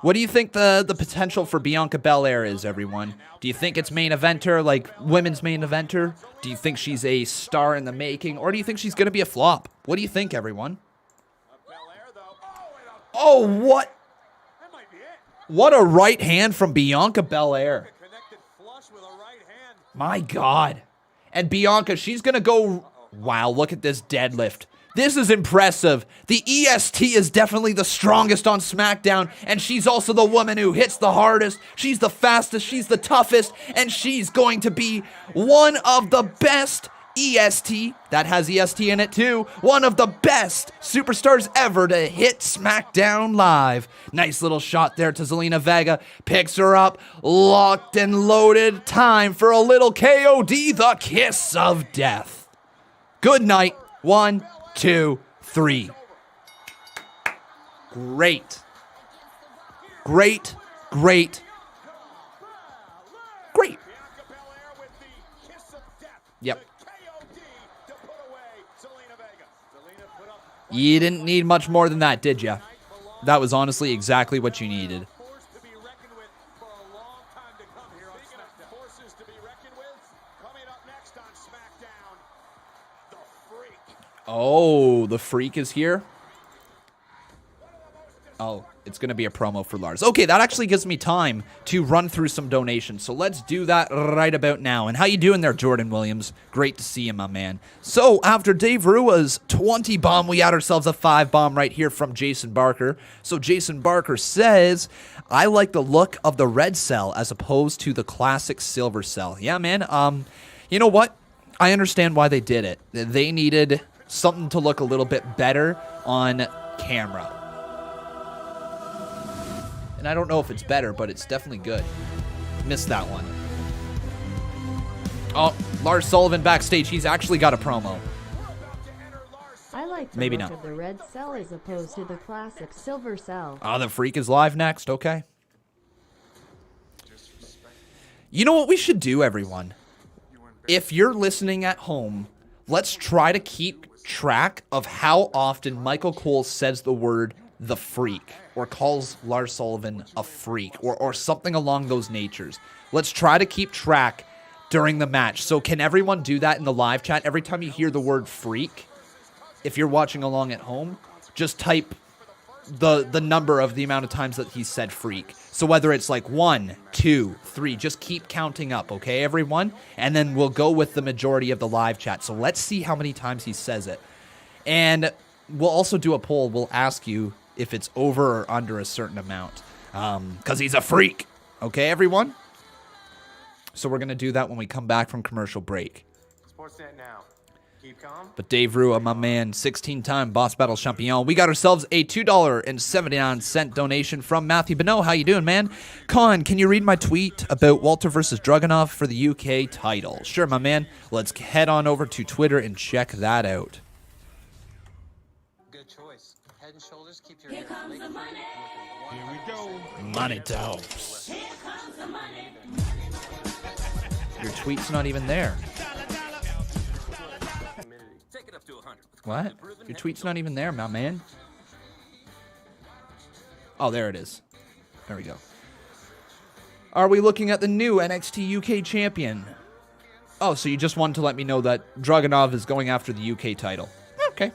What do you think the potential for Bianca Belair is, everyone? Do you think it's main eventer, like women's main eventer? Do you think she's a star in the making? Or do you think she's going to be a flop? What do you think, everyone? Oh, what? What a right hand from Bianca Belair. My God. And Bianca, she's going to go... Wow, look at this deadlift. This is impressive. The EST is definitely the strongest on SmackDown, and she's also the woman who hits the hardest. She's the fastest, she's the toughest, and she's going to be one of the best EST, that has EST in it too, one of the best superstars ever to hit SmackDown Live. Nice little shot there to Zelina Vega. Picks her up, locked and loaded. Time for a little KOD, the kiss of death. Good night. 1, 2, 3. Great. Great, great, great. Yep. You didn't need much more than that, did you? That was honestly exactly what you needed. Oh, the Freak is here. Oh, it's going to be a promo for Lars. Okay, that actually gives me time to run through some donations. So let's do that right about now. And how you doing there, Jordan Williams? Great to see you, my man. So after Dave Rua's 20 bomb, we had ourselves a 5 bomb right here from Jason Barker. So Jason Barker says, I like the look of the red cell as opposed to the classic silver cell. Yeah, man. You know what? I understand why they did it. They needed something to look a little bit better on camera. And I don't know if it's better, but it's definitely good. Missed that one. Oh, Lars Sullivan backstage. He's actually got a promo. I like the look of the red cell as opposed to the classic silver cell. Oh, the Freak is live next. Okay. You know what we should do, everyone? If you're listening at home, let's try to keep track of how often Michael Cole says the word the Freak or calls Lars Sullivan a freak or something along those natures. Let's try to keep track during the match. So can everyone do that in the live chat? Every time you hear the word freak, if you're watching along at home, just type the number of the amount of times that he said freak. So whether it's like 1, 2, 3, just keep counting up, okay, everyone? And then we'll go with the majority of the live chat. So let's see how many times he says it. And we'll also do a poll. We'll ask you if it's over or under a certain amount. Because he's a freak. Okay, everyone? So we're going to do that when we come back from commercial break. Sportsnet now. Keep calm. But Dave Rua, my man, 16-time Boss Battle Champion. We got ourselves a $2.79 donation from Matthew Bonneau. How you doing, man? Con, can you read my tweet about Walter versus Dragunov for the UK title? Sure, my man. Let's head on over to Twitter and check that out. Good choice. Head and shoulders. Keep your Here comes the money. Here we go. Money talks. Here comes the money. Your tweet's not even there. Take it up to 100. What? Your tweet's not even there, my man. Oh, there it is. There we go. Are we looking at the new NXT UK champion? Oh, so you just wanted to let me know that Dragunov is going after the UK title. Okay.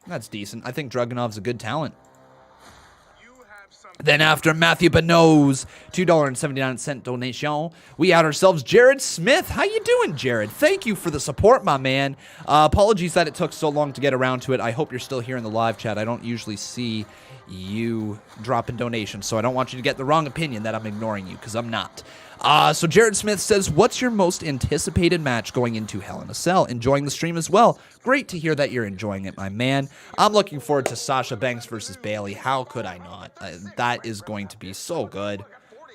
That's decent. I think Dragunov's a good talent. Then after Matthew Bonneau's $2.79 donation, we had ourselves Jared Smith. How you doing, Jared? Thank you for the support, my man. Apologies that it took so long to get around to it. I hope you're still here in the live chat. I don't usually see you dropping donations, so I don't want you to get the wrong opinion that I'm ignoring you, because I'm not. So Jared Smith says, what's your most anticipated match going into Hell in a Cell? Enjoying the stream as well. Great to hear that you're enjoying it, my man. I'm looking forward to Sasha Banks versus Bayley. How could I not? That is going to be so good.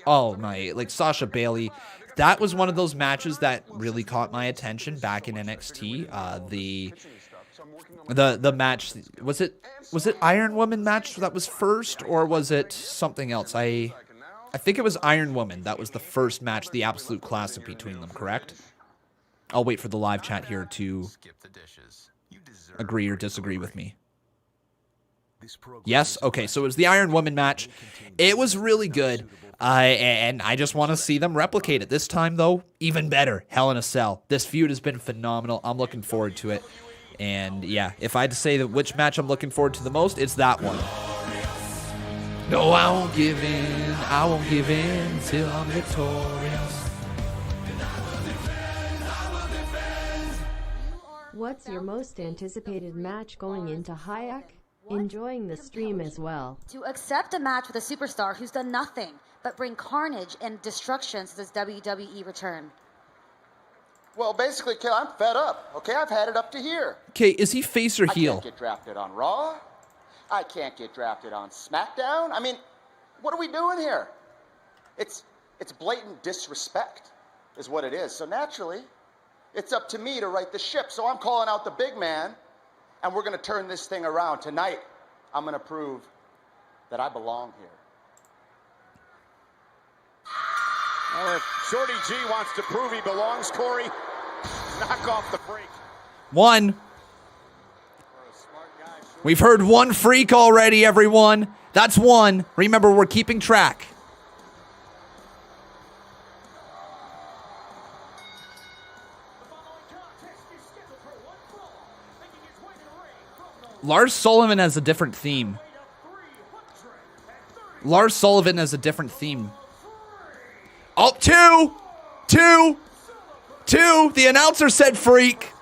Oh my, like Sasha Bayley. That was one of those matches that really caught my attention back in NXT. The match, was it Iron Woman match that was first, or was it something else? I think it was Iron Woman. That was the first match, the absolute classic between them, correct? I'll wait for the live chat here to agree or disagree with me. Yes? Okay, so it was the Iron Woman match. It was really good, and I just want to see them replicate it. This time, though, even better. Hell in a Cell. This feud has been phenomenal. I'm looking forward to it. And, yeah, if I had to say that which match I'm looking forward to the most, it's that one. No, I won't give in. I won't give in till I'm victorious. What's your most anticipated match going into Hayek? Enjoying the stream as well. To accept a match with a superstar who's done nothing but bring carnage and destruction to this WWE return. Well, basically, kid, I'm fed up. Okay, I've had it up to here. Okay, is he face or heel? I can't get drafted on Raw. I can't get drafted on SmackDown. I mean, what are we doing here? It's blatant disrespect is what it is. So naturally, it's up to me to right the ship. So I'm calling out the big man, and we're going to turn this thing around. Tonight, I'm going to prove that I belong here. Well, if Shorty G wants to prove he belongs, Corey, knock off the freak. One. We've heard one freak already, everyone. That's one. Remember, we're keeping track. Lars Sullivan has a different theme. Lars Sullivan has a different theme. Oh, two. The announcer said freak.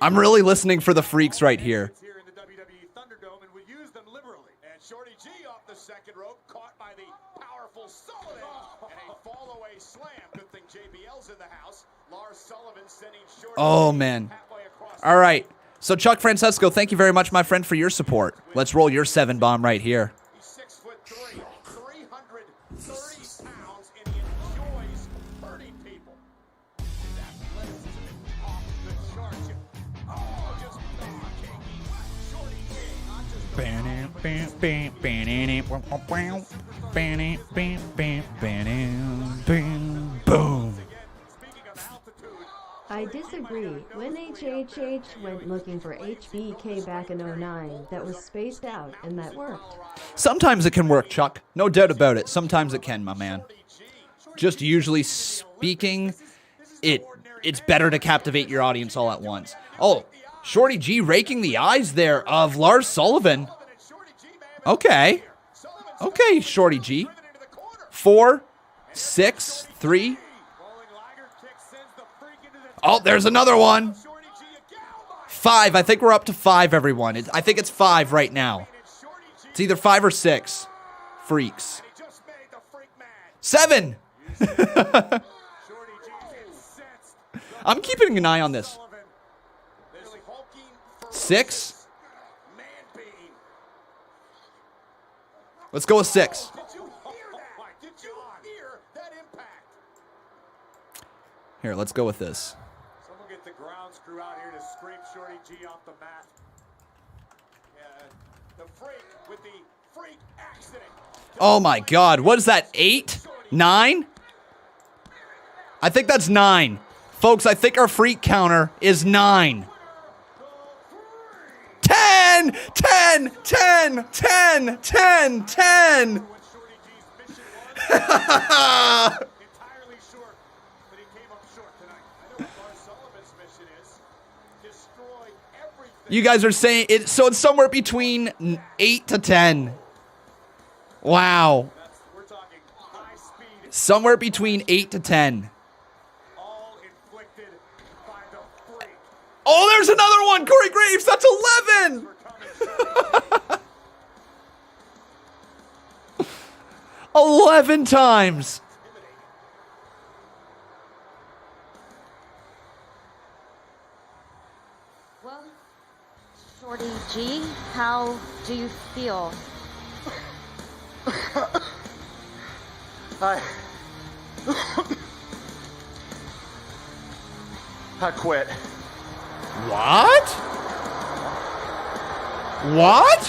I'm really listening for the freaks right here. Here in the WWE Thunderdome, and we use them liberally. And Shorty G off the second rope, caught by the powerful Sullivan, and a fall-away slam. Good thing JBL's in the house. Lars Sullivan sending Shorty Oh, man. All right. So, Chuck Francesco, thank you very much, my friend, for your support. Let's roll your 7-bomb right here. He's 6'3", 330 pounds, and he enjoys hurting people. That athleticism off the charts. Oh, just knocking. Shorty G, not just Boom. I disagree. When HHH went looking for HBK back in 09, that was spaced out, and that worked. Sometimes it can work, Chuck. No doubt about it. Sometimes it can, my man. Just usually speaking, it's better to captivate your audience all at once. Oh, Shorty G raking the eyes there of Lars Sullivan. Okay, Shorty G. 4, 6, 3. Oh, there's another one. 5. I think we're up to 5, everyone. I think it's 5 right now. It's either 5 or 6. Freaks. 7. I'm keeping an eye on this. 6. Let's go with 6. Here, let's go with this. Someone get the ground screw out here to scrape Shorty G off the mat. The freak with the freak accident. Oh my God, what is that, 8? 9? I think that's 9. Folks, I think our freak counter is 9. 10! 10! 10! 10! 10! 10! You guys are saying it, so it's somewhere between 8 to 10. Wow. Somewhere between 8 to 10. Oh, there's another one, Corey Graves. That's 11. 11 times. Well, Shorty G, how do you feel? I quit. What? What?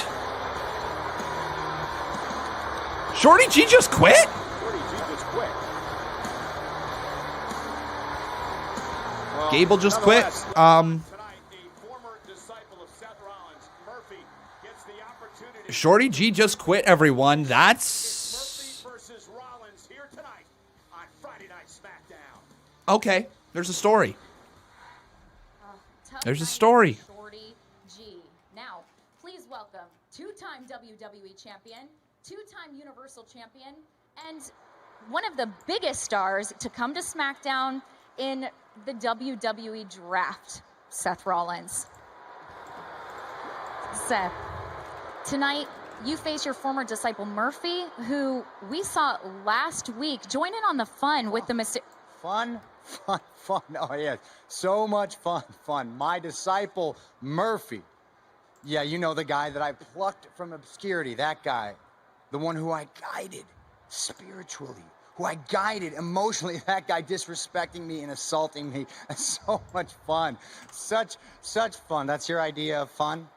Shorty G just quit? Shorty G just quit. Well, Gable just quit. Tonight, a former disciple of Seth Rollins, Murphy, gets the opportunity. Shorty G just quit, everyone. That's Murphy versus Rollins here tonight on Friday Night SmackDown. okay. There's a story. There's a story. Shorty G. Now, please welcome two-time WWE champion, two-time Universal champion, and one of the biggest stars to come to SmackDown in the WWE draft, Seth Rollins. Seth, tonight you face your former disciple Murphy, who we saw last week. Join in on the fun with the Fun. Oh, yeah. So much fun. My disciple, Murphy. Yeah, you know, the guy that I plucked from obscurity. That guy. The one who I guided spiritually. Who I guided emotionally. That guy disrespecting me and assaulting me. So much fun. Such fun. That's your idea of fun?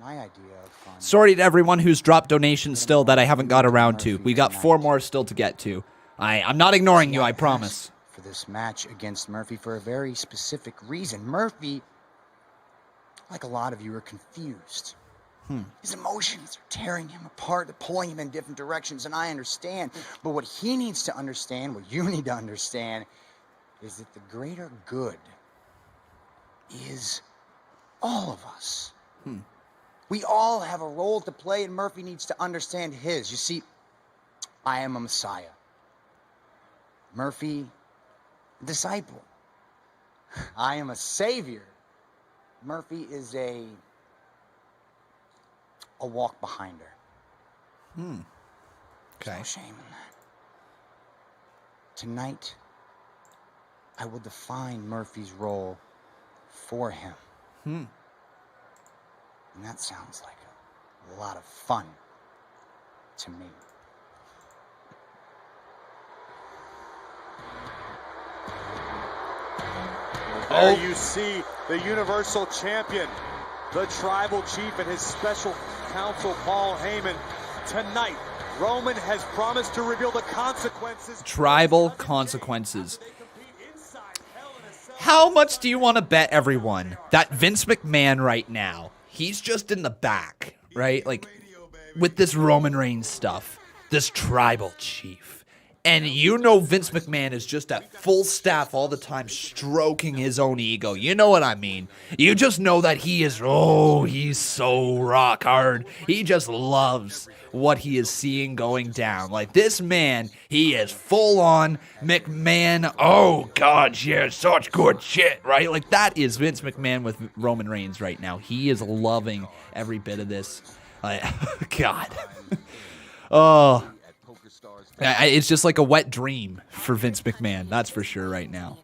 My idea of fun. Sorry to everyone who's dropped donations still that I haven't got around to. We got 4 more still to get to. I'm not ignoring you, I promise. For this match against Murphy for a very specific reason. Murphy, like a lot of you, are confused. His emotions are tearing him apart. They're pulling him in different directions, and I understand. But what he needs to understand, what you need to understand, is that the greater good is all of us. We all have a role to play, and Murphy needs to understand his. You see, I am a Messiah. Murphy, a disciple. I am a savior. Murphy is a walk behind her. Okay. No shame in that. Tonight, I will define Murphy's role for him. And that sounds like a lot of fun to me. There you see the Universal Champion, the Tribal Chief, and his special counsel, Paul Heyman. Tonight, Roman has promised to reveal the consequences. Tribal consequences. How much do you want to bet everyone that Vince McMahon right now, he's just in the back, right? Like, with this Roman Reigns stuff, this Tribal Chief. And you know Vince McMahon is just at full staff all the time, stroking his own ego. You know what I mean? You just know that he is, he's so rock hard. He just loves what he is seeing going down. Like, this man, he is full on McMahon. Oh, God, yeah, such good shit, right? Like, that is Vince McMahon with Roman Reigns right now. He is loving every bit of this. God. Oh. It's just like a wet dream for Vince McMahon, that's for sure right now.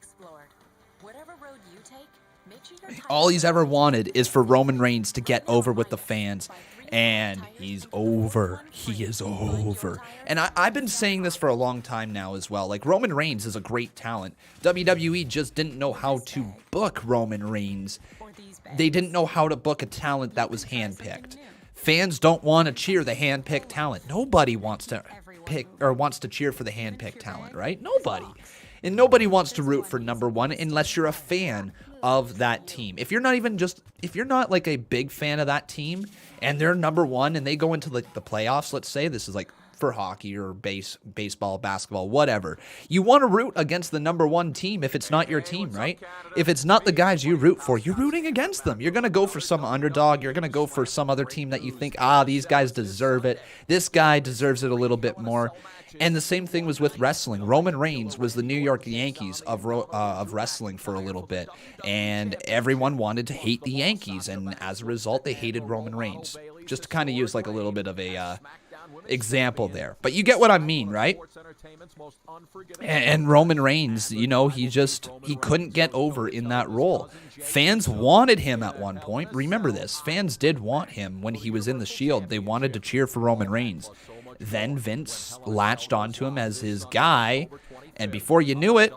All he's ever wanted is for Roman Reigns to get over with the fans, and he's over. He is over. And I've been saying this for a long time now as well. Like, Roman Reigns is a great talent. WWE just didn't know how to book Roman Reigns. They didn't know how to book a talent that was handpicked. Fans don't want to cheer the handpicked talent. Nobody wants to pick or wants to cheer for the handpicked talent, right? Nobody. And nobody wants to root for number one unless you're a fan of that team. If you're not like a big fan of that team and they're number one and they go into like the playoffs, let's say this is like for hockey or baseball, basketball, whatever. You want to root against the number one team if it's not your team, right? If it's not the guys you root for, you're rooting against them. You're going to go for some underdog. You're going to go for some other team that you think, these guys deserve it. This guy deserves it a little bit more. And the same thing was with wrestling. Roman Reigns was the New York Yankees of wrestling for a little bit. And everyone wanted to hate the Yankees. And as a result, they hated Roman Reigns. Just to kind of use like a little bit of a example there. But you get what I mean, right? And Roman Reigns, you know, he couldn't get over in that role. Fans wanted him at one point. Remember this. Fans did want him when he was in the Shield. They wanted to cheer for Roman Reigns. Then Vince latched onto him as his guy, and before you knew it,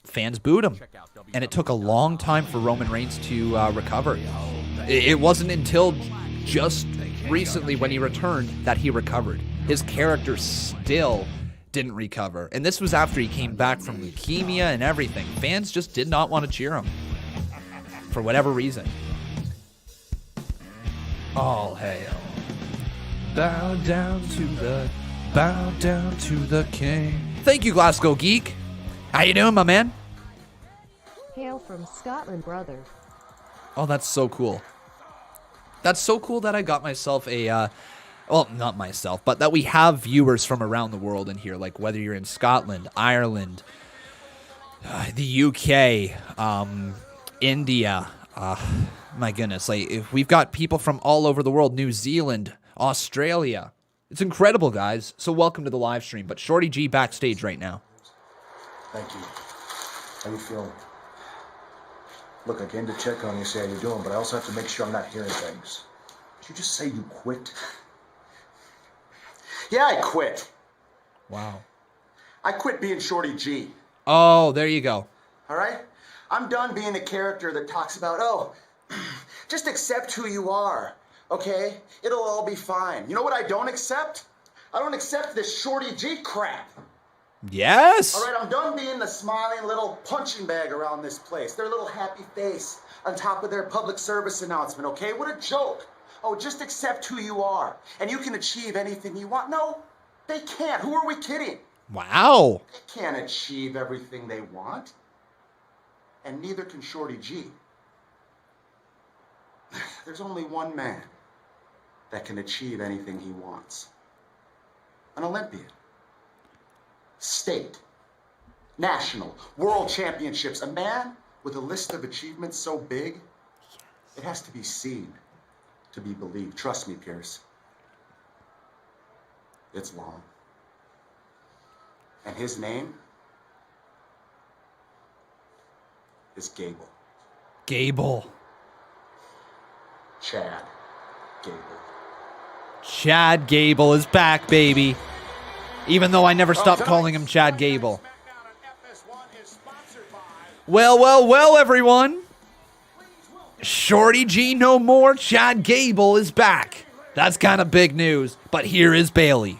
fans booed him. And it took a long time for Roman Reigns to recover. It wasn't until just recently when he returned that he recovered. His character still didn't recover. And this was after he came back from leukemia and everything. Fans just did not want to cheer him for whatever reason. All hail. Bow down to the king. Thank you, Glasgow Geek. How you doing, my man? Hail from Scotland, brother. Oh, that's so cool. That's so cool that I got myself a, well, not myself, but that we have viewers from around the world in here, like whether you're in Scotland, Ireland, the UK, India, my goodness, like if we've got people from all over the world, New Zealand, Australia. It's incredible, guys. So welcome to the live stream, but Shorty G backstage right now. Thank you. How you feeling? Look, I came to check on you, see how you're doing, but I also have to make sure I'm not hearing things. Did you just say you quit? Yeah, I quit. Wow. I quit being Shorty G. Oh, there you go. All right? I'm done being a character that talks about, just accept who you are, okay? It'll all be fine. You know what I don't accept? I don't accept this Shorty G crap. Yes. All right, I'm done being the smiling little punching bag around this place. Their little happy face on top of their public service announcement, okay? What a joke. Oh, just accept who you are, and you can achieve anything you want. No, they can't. Who are we kidding? Wow. They can't achieve everything they want. And neither can Shorty G. There's only one man that can achieve anything he wants. An Olympian. State. National. World championships. A man with a list of achievements so big, it has to be seen to be believed. Trust me, Pierce. It's long. And his name is Gable. Gable. Chad Gable. Chad Gable is back, baby. Even though I never stopped calling him Chad Gable. Well, well, well, everyone. Shorty G no more. Chad Gable is back. That's kind of big news. But here is Bayley.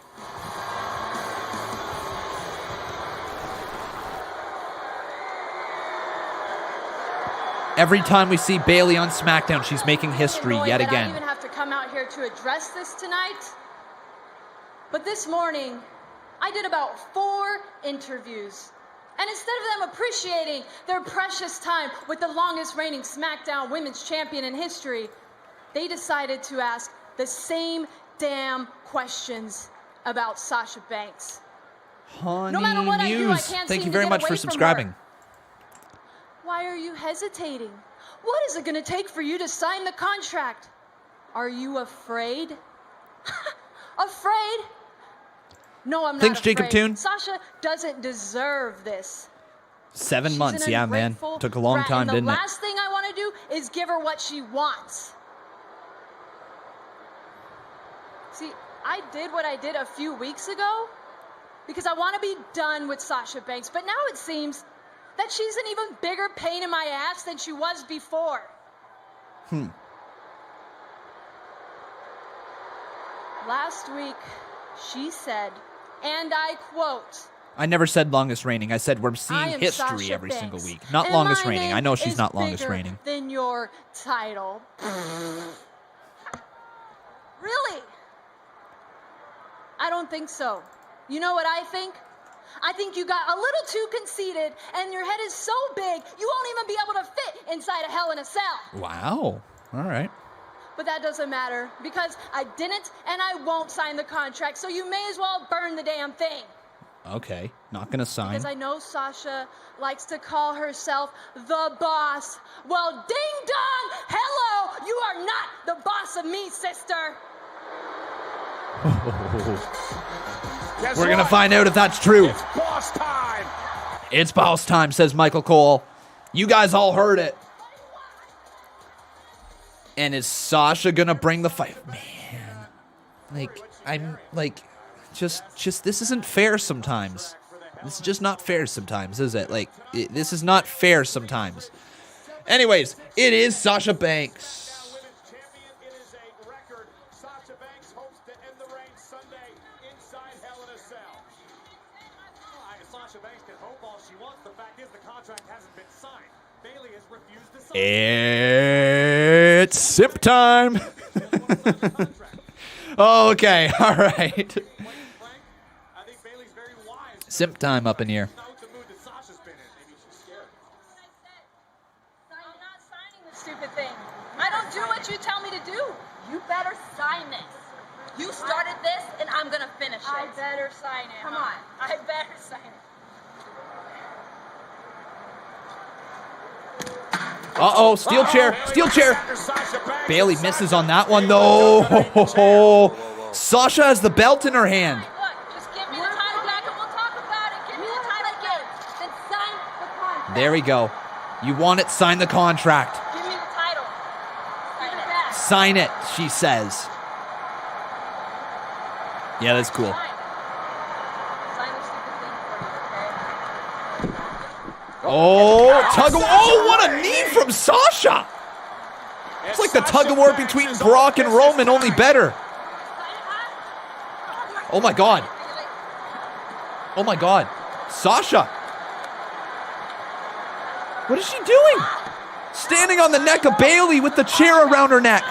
Every time we see Bayley on SmackDown, she's making history yet again. I didn't even have to come out here to address this tonight. But this morning, I did about 4 interviews. And instead of them appreciating their precious time with the longest reigning SmackDown Women's Champion in history, they decided to ask the same damn questions about Sasha Banks. Honey No matter what I do, I can't Thank seem you to very get much away for from subscribing. her. Why are you hesitating? What is it going to take for you to sign the contract? Are you afraid? Afraid? No, I'm not Thanks, afraid. Jacob Toon. Sasha doesn't deserve this. 7 She's months, an yeah, man. ungrateful Took a long brat, time, and didn't the it? last thing I want to do is give her what she wants. See, I did what I did a few weeks ago because I want to be done with Sasha Banks, but now it seems that she's an even bigger pain in my ass than she was before. Last week, she said, and I quote, I never said longest reigning. I said we're I seeing am history Sasha every single Banks, week. Not and longest my reigning. name I know she's is not longest bigger reigning. than your title. Really? I don't think so. You know what I think? I think you got a little too conceited, and your head is so big, you won't even be able to fit inside a Hell in a Cell. Wow. All right. But that doesn't matter, because I didn't and I won't sign the contract, so you may as well burn the damn thing. Okay. Not going to sign. Because I know Sasha likes to call herself the boss. Well, ding dong! Hello! You are not the boss of me, sister! We're going to find out if that's true. It's boss time. It's boss time, says Michael Cole. You guys all heard it. And is Sasha going to bring the fight? Man. Just this isn't fair sometimes. This is just not fair sometimes, is it? This is not fair sometimes. Anyways, it is Sasha Banks. It's sip time. Okay, all right. Simp time up in here. I'm not signing this stupid thing. I don't do what you tell me to do. You better sign this. You started this, and I'm gonna finish it. I better sign it. Come on. I better sign it. Uh-oh, steel chair, steel chair. Bayley misses on that one, though. Sasha has the belt in her hand. Just give me the title back and we'll talk about it. Give me the title again. Then sign the contract. There we go. You want it, sign the contract. Give me the title. Sign it back. Sign it, she says. Yeah, that's cool. Sign the stupid thing for me, okay? Oh, tug of war. Oh, what a knee from Sasha. It's like the tug of war between Brock and Roman, only better. Oh my God. Oh my God. Sasha. What is she doing? Standing on the neck of Bayley with the chair around her neck.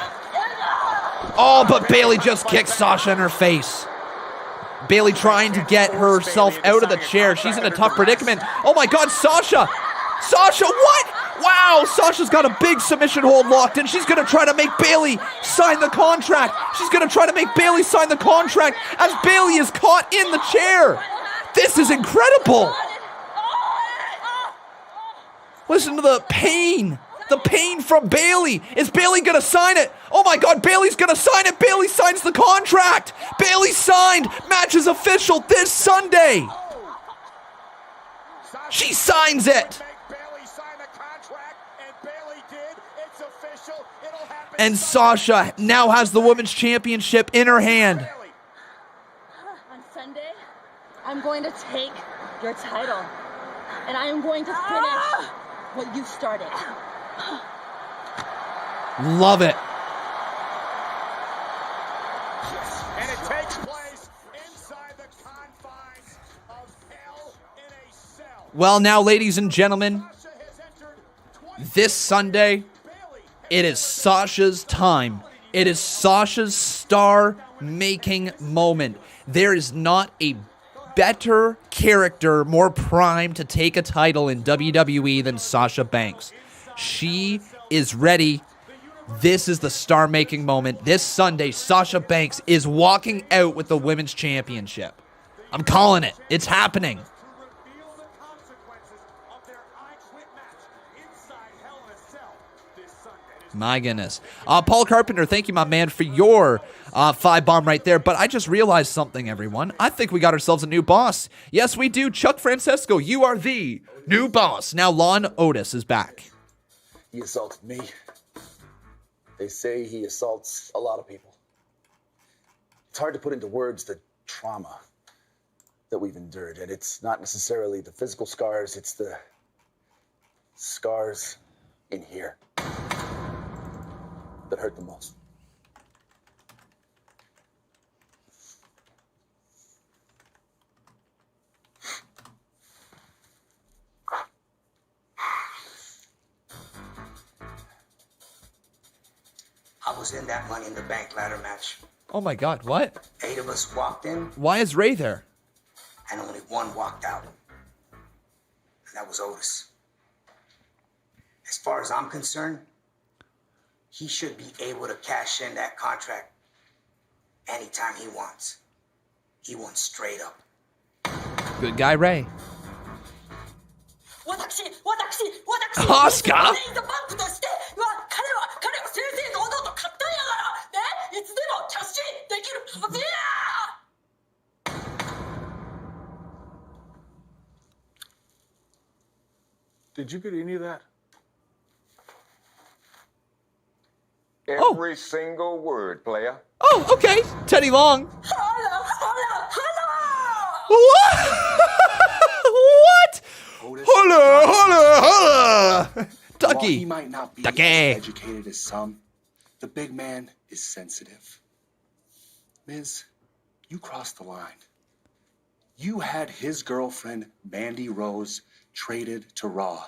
Oh, but Bayley just kicked Sasha in her face. Bayley trying to get herself out of the chair. She's in a tough predicament. Oh my God, Sasha! Sasha, what? Wow, Sasha's got a big submission hold locked in. She's going to try to make Bayley sign the contract. She's going to try to make Bayley sign the contract as Bayley is caught in the chair. This is incredible. Listen to the pain. The pain from Bayley. Is Bayley going to sign it? Oh my God, Bayley's going to sign it. Bayley signs the contract. Bayley signed. Match is official this Sunday. She signs it. And Sasha now has the Women's Championship in her hand. On Sunday, I'm going to take your title. And I am going to finish what you started. Love it. And it takes place inside the confines of hell in a cell. Well, now, ladies and gentlemen, this Sunday, it is Sasha's time. It is Sasha's star-making moment. There is not a better character, more primed to take a title in WWE than Sasha Banks. She is ready. This is the star-making moment. This Sunday, Sasha Banks is walking out with the Women's Championship. I'm calling it. It's happening. My goodness. Paul Carpenter, thank you, my man, for your 5-bomb right there. But I just realized something, everyone. I think we got ourselves a new boss. Yes, we do. Chuck Francesco, you are the new boss. Now Lon Otis is back. He assaulted me. They say he assaults a lot of people. It's hard to put into words the trauma that we've endured. And it's not necessarily the physical scars. It's the scars in here that hurt the most. I was in that Money in the Bank ladder match. Oh my God, what? 8 of us walked in, Why is Ray there? and only 1 walked out. And that was Otis. As far as I'm concerned, he should be able to cash in that contract anytime he wants. He wants straight up. Good guy, Ray. Oscar? Did you get any of that? Every single word, player. Oh, okay. Teddy Long. What? What? Holla, holla, holla. Ducky. While he might not be Ducky. as educated as some, the big man is sensitive. Miz, you crossed the line. You had his girlfriend, Mandy Rose, traded to Raw.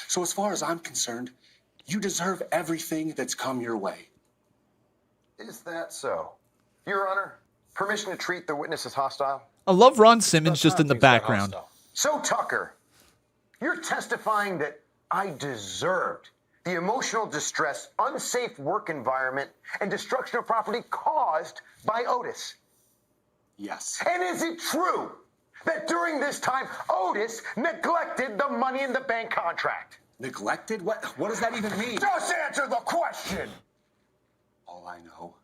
So as far as I'm concerned, you deserve everything that's come your way. Is that so? Your Honor, permission to treat the witness as hostile? I love Ron Simmons just in the background. So, Tucker, you're testifying that I deserved the emotional distress, unsafe work environment, and destruction of property caused by Otis. Yes. And is it true that during this time, Otis neglected the Money in the Bank contract? Neglected? What does that even mean? Just answer the question! All I know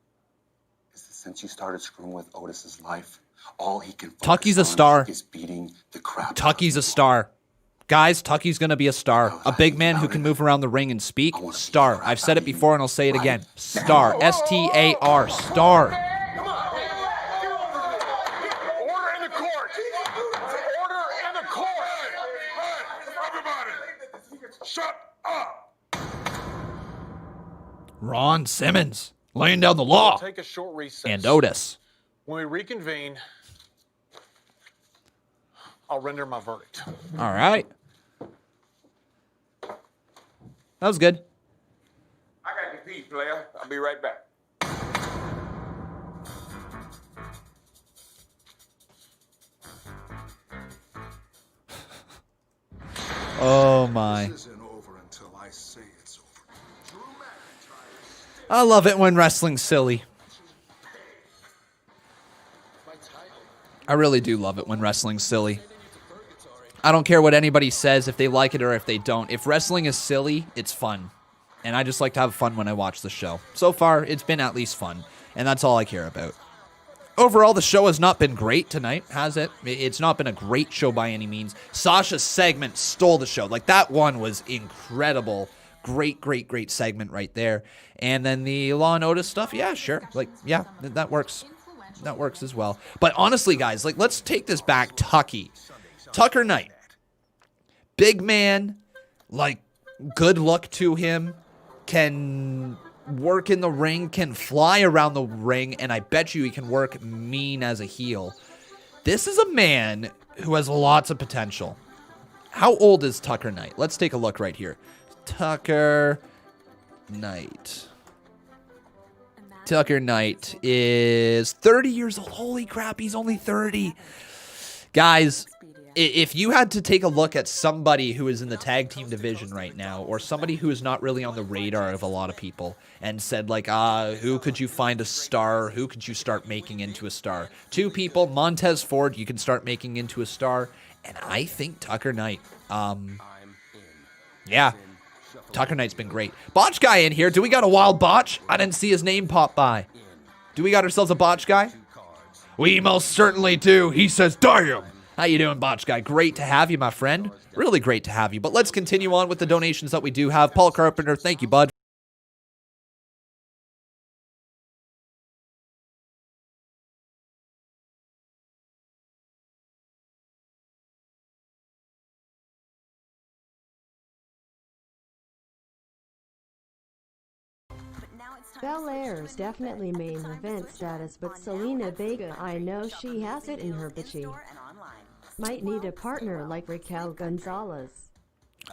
is that since you started screwing with Otis's life, all he can focus Tucky's a on star. is beating the crap. Tucky's a star. Guys, Tucky's going to be a star. A big man who can move around the ring and speak. Star. I've said it before and I'll say it again. Star. S-T-A-R. Star. Order in the court! Order in the court! Everybody, shut up! Ron Simmons laying down the law. We'll take a short recess. And Otis. When we reconvene, I'll render my verdict. All right. That was good. I got to pee, player. I'll be right back. Oh my. This isn't over until I say it's over. I love it when wrestling's silly. I really do love it when wrestling's silly. I don't care what anybody says, if they like it or if they don't. If wrestling is silly, it's fun. And I just like to have fun when I watch the show. So far, it's been at least fun. And that's all I care about. Overall, the show has not been great tonight, has it? It's not been a great show by any means. Sasha's segment stole the show. Like, that one was incredible. Great segment right there. And then the Law and Otis stuff, yeah, sure. Like, yeah, that works. That works as well. But honestly, guys, like, let's take this back. Tucker Knight. Big man, like, good look to him, can work in the ring, can fly around the ring, and I bet you he can work mean as a heel. This is a man who has lots of potential. How old is Tucker Knight? Let's take a look right here. Tucker Knight. Tucker Knight is 30 years old. Holy crap, he's only 30. Guys, if you had to take a look at somebody who is in the tag team division right now, or somebody who is not really on the radar of a lot of people, and said, like, who could you find a star? Who could you start making into a star? Two people, Montez Ford, you can start making into a star, and I think Tucker Knight. Yeah, Tucker Knight's been great. Botch guy in here. Do we got a wild botch? I didn't see his name pop by. Do we got ourselves a botch guy? We most certainly do. He says, damn. How you doing, Botch Guy? Great to have you, my friend. Really great to have you. But let's continue on with the donations that we do have. Paul Carpenter, thank you, bud. Belair's definitely main event status, but Selena Vega, I know she has it in her, but she might need a partner like Raquel Gonzalez.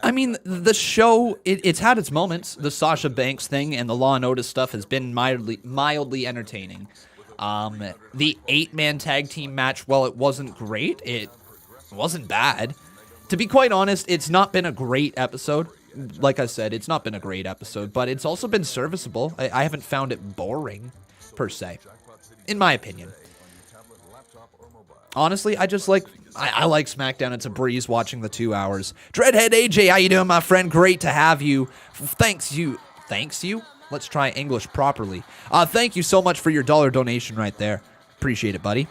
I mean, the show, it's had its moments. The Sasha Banks thing and the Law and Otis stuff has been mildly entertaining. The 8-man tag team match, while it wasn't great, it wasn't bad. To be quite honest, it's not been a great episode. Like I said, it's not been a great episode, but it's also been serviceable. I haven't found it boring, per se, in my opinion. Honestly, I just like, I like SmackDown. It's a breeze watching the 2 hours. Dreadhead AJ, how you doing, my friend? Great to have you. Thanks you. Let's try English properly. Thank you so much for your $1 donation right there. Appreciate it, buddy.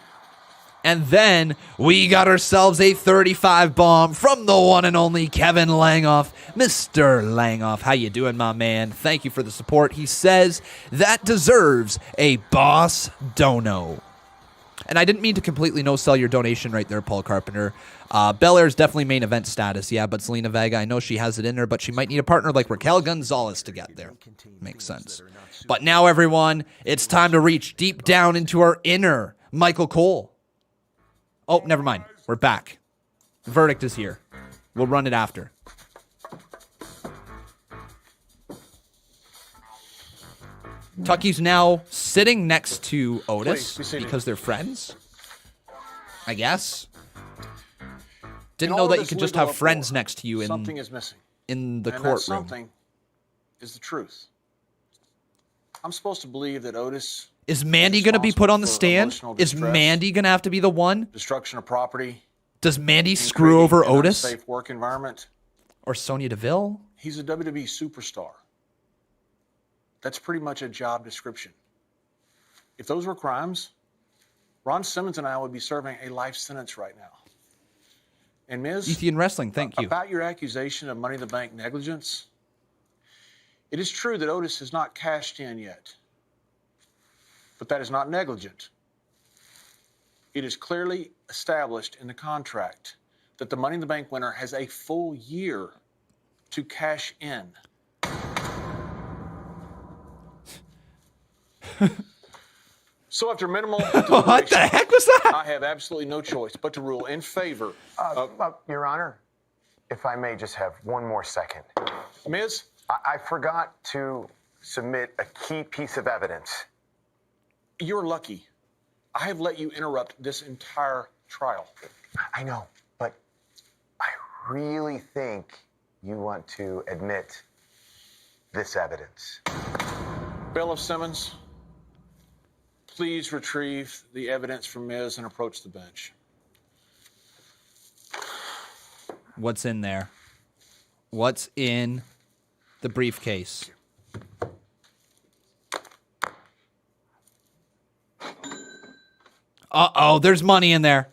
And then we got ourselves a 35 bomb from the one and only Kevin Langoff. Mr. Langoff, how you doing, my man? Thank you for the support. He says that deserves a boss dono. And I didn't mean to completely no-sell your donation right there, Paul Carpenter. Belair's definitely main event status, yeah, but Selena Vega, I know she has it in her, but she might need a partner like Raquel Gonzalez to get there. Makes sense. But now, everyone, it's time to reach deep down into our inner Michael Cole. Oh, never mind. We're back. The verdict is here. We'll run it after. Tucky's now sitting next to Otis because they're friends, I guess. Didn't know that you could just have friends next to you in something is missing in the and courtroom. That something is the truth. I'm supposed to believe that Otis is Mandy going to be put on the stand? Is Mandy going to have to be the one? Destruction of property. Does Mandy screw over Otis? Safe work environment. Or Sonya Deville? He's a WWE superstar. That's pretty much a job description. If those were crimes, Ron Simmons and I would be serving a life sentence right now. And Ms. Ethiopian Wrestling, thank you. About your accusation of Money in the Bank negligence, it is true that Otis has not cashed in yet. But that is not negligent. It is clearly established in the contract that the Money in the Bank winner has a full year to cash in. So after minimal what the heck was that? I have absolutely no choice but to rule in favor of... Your Honor, if I may just have one more second. Ms.? I forgot to submit a key piece of evidence. You're lucky. I have let you interrupt this entire trial. I know, but I really think you want to admit this evidence. Bailiff Simmons, please retrieve the evidence from Miz and approach the bench. What's in there? What's in the briefcase? Uh-oh, there's money in there.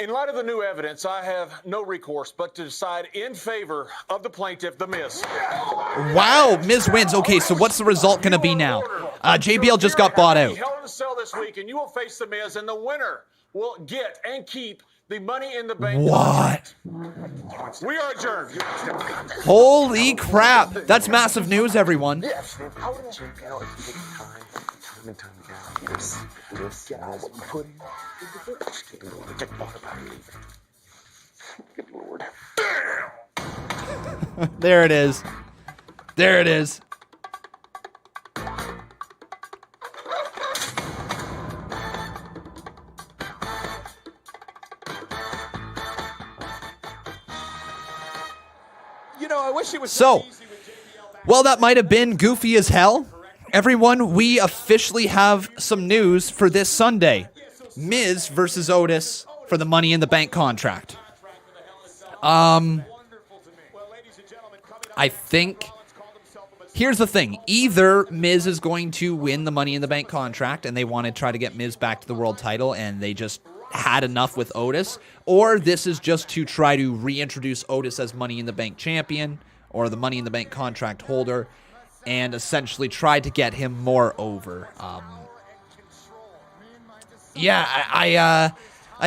In light of the new evidence, I have no recourse but to decide in favor of the plaintiff, The Miz. Wow, Miz wins. Okay, so what's the result going to be now? JBL just got bought out. Hell in a Cell this week, and you will face The Miz, and the winner will get and keep the Money in the Bank. What? We are adjourned. Holy crap. That's massive news, everyone. There it is. There it is. I wish it was so. Well, that might have been goofy as hell. Everyone, we officially have some news for this Sunday. Miz versus Otis for the Money in the Bank contract. I think, here's the thing. Either Miz is going to win the Money in the Bank contract and they want to try to get Miz back to the world title and they just had enough with Otis, or this is just to try to reintroduce Otis as Money in the Bank champion or the Money in the Bank contract holder and essentially try to get him more over. I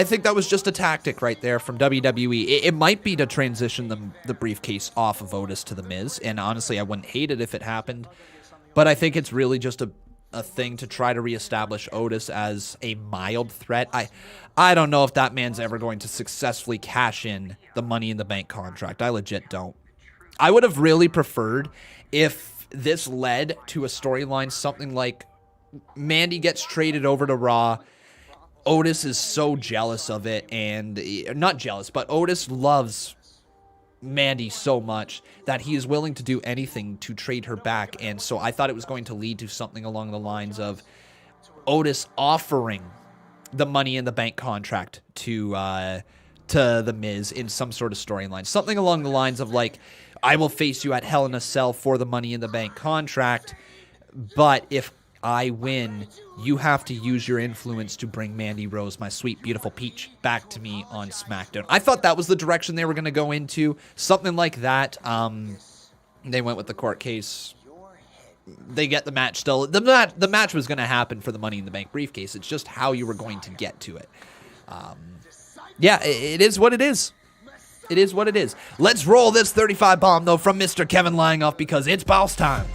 think that was just a tactic right there from WWE. It might be to transition the briefcase off of Otis to The Miz, and honestly, I wouldn't hate it if it happened, but I think it's really just a thing to try to reestablish Otis as a mild threat. I don't know if that man's ever going to successfully cash in the Money in the Bank contract. I legit don't. I would have really preferred if this led to a storyline, something like Mandy gets traded over to Raw. Otis is so jealous of it, and not jealous, but Otis loves Mandy so much that he is willing to do anything to trade her back. And so I thought it was going to lead to something along the lines of Otis offering the Money in the Bank contract to The Miz in some sort of storyline. Something along the lines of like, I will face you at Hell in a Cell for the Money in the Bank contract, but if I win, you have to use your influence to bring Mandy Rose, my sweet, beautiful peach, back to me on SmackDown. I thought that was the direction they were going to go into. Something like that. They went with the court case. They get the match still. The match was going to happen for the Money in the Bank briefcase. It's just how you were going to get to it. It is what it is. It is what it is. Let's roll this 35 bomb, though, from Mr. Kevin Langoff because it's boss time.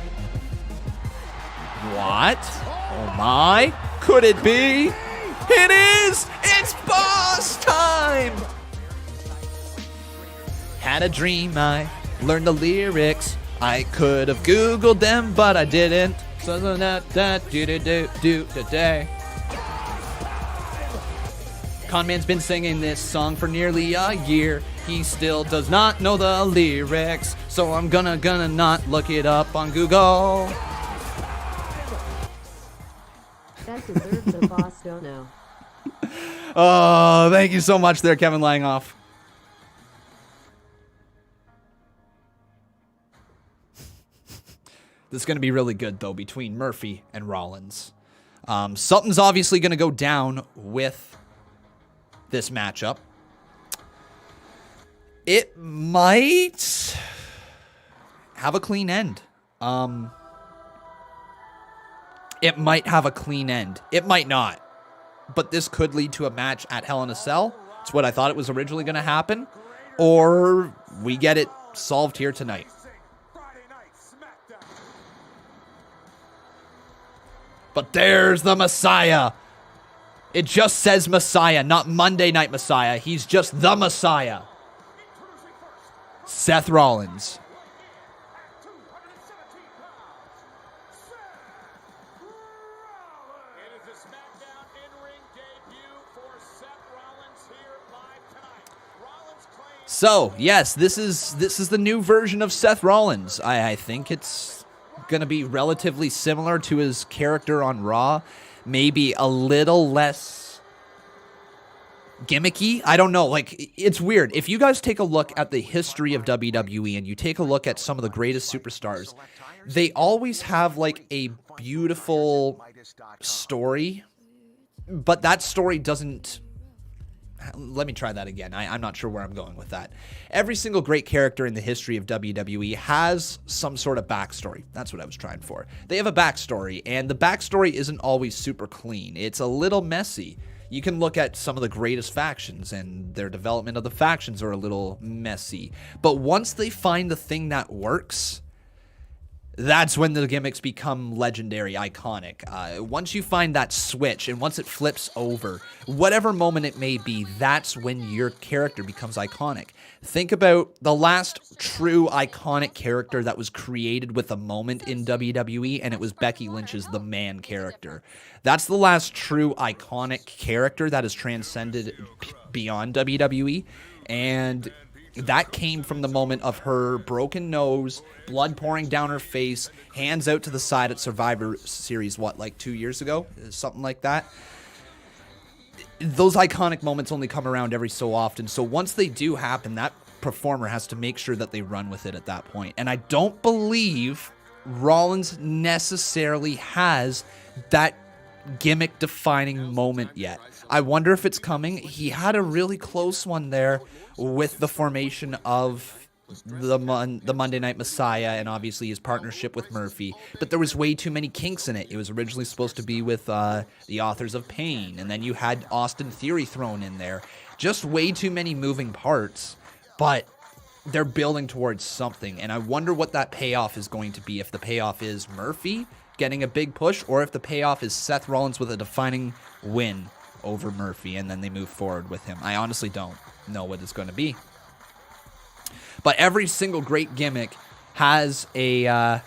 What? Oh my. Could it be? It is! It's boss time! Had a dream, I learned the lyrics. I could have Googled them, but I didn't. So today. Conman's been singing this song for nearly a year. He still does not know the lyrics, so I'm gonna not look it up on Google. That deserves a boss don't know. Oh, thank you so much there, Kevin Langoff. This is going to be really good, though, between Murphy and Rollins. Something's obviously going to go down with this matchup. It might have a clean end. It might have a clean end. It might not. But this could lead to a match at Hell in a Cell. It's what I thought it was originally going to happen. Or we get it solved here tonight. But there's the Messiah. It just says Messiah, not Monday Night Messiah. He's just the Messiah. Seth Rollins. So, yes, this is the new version of Seth Rollins. I think it's going to be relatively similar to his character on Raw. Maybe a little less gimmicky. I don't know. Like, it's weird. If you guys take a look at the history of WWE and you take a look at some of the greatest superstars, they always have, like, a beautiful story, but that story doesn't... Let me try that again. I'm not sure where I'm going with that. Every single great character in the history of WWE has some sort of backstory. That's what I was trying for. They have a backstory, and the backstory isn't always super clean. It's a little messy. You can look at some of the greatest factions, and their development of the factions are a little messy. But once they find the thing that works, that's when the gimmicks become legendary, iconic. Once you find that switch, and once it flips over, whatever moment it may be, that's when your character becomes iconic. Think about the last true iconic character that was created with a moment in WWE, and it was Becky Lynch's The Man character. That's the last true iconic character that has transcended beyond WWE, and that came from the moment of her broken nose, blood pouring down her face, hands out to the side at Survivor Series, like 2 years ago? Something like that. Those iconic moments only come around every so often, so once they do happen, that performer has to make sure that they run with it at that point. And I don't believe Rollins necessarily has that gimmick-defining moment yet. I wonder if it's coming. He had a really close one there with the formation of the Monday Night Messiah and obviously his partnership with Murphy, but there was way too many kinks in it. It was originally supposed to be with the Authors of Pain, and then you had Austin Theory thrown in there. Just way too many moving parts, but they're building towards something, and I wonder what that payoff is going to be. If the payoff is Murphy getting a big push, or if the payoff is Seth Rollins with a defining win over Murphy, and then they move forward with him. I honestly don't know what it's going to be. But every single great gimmick has a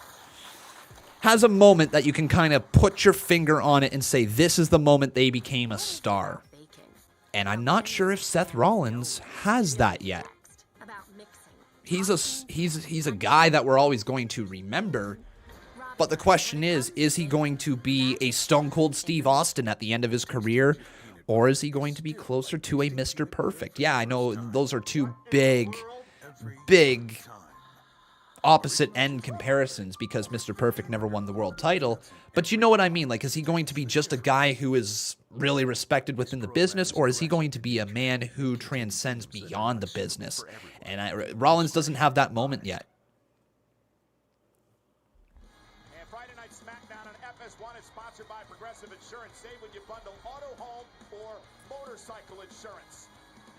moment that you can kind of put your finger on it and say, this is the moment they became a star. And I'm not sure if Seth Rollins has that yet. He's a guy that we're always going to remember. But the question is he going to be a Stone Cold Steve Austin at the end of his career? Or is he going to be closer to a Mr. Perfect? Yeah, I know those are two big opposite end comparisons because Mr. Perfect never won the world title. But you know what I mean? Like, is he going to be just a guy who is really respected within the business? Or is he going to be a man who transcends beyond the business? And Rollins doesn't have that moment yet. And Friday Night SmackDown on FS1 is sponsored by Progressive Insurance. Save when you bundle auto, home, or motorcycle insurance.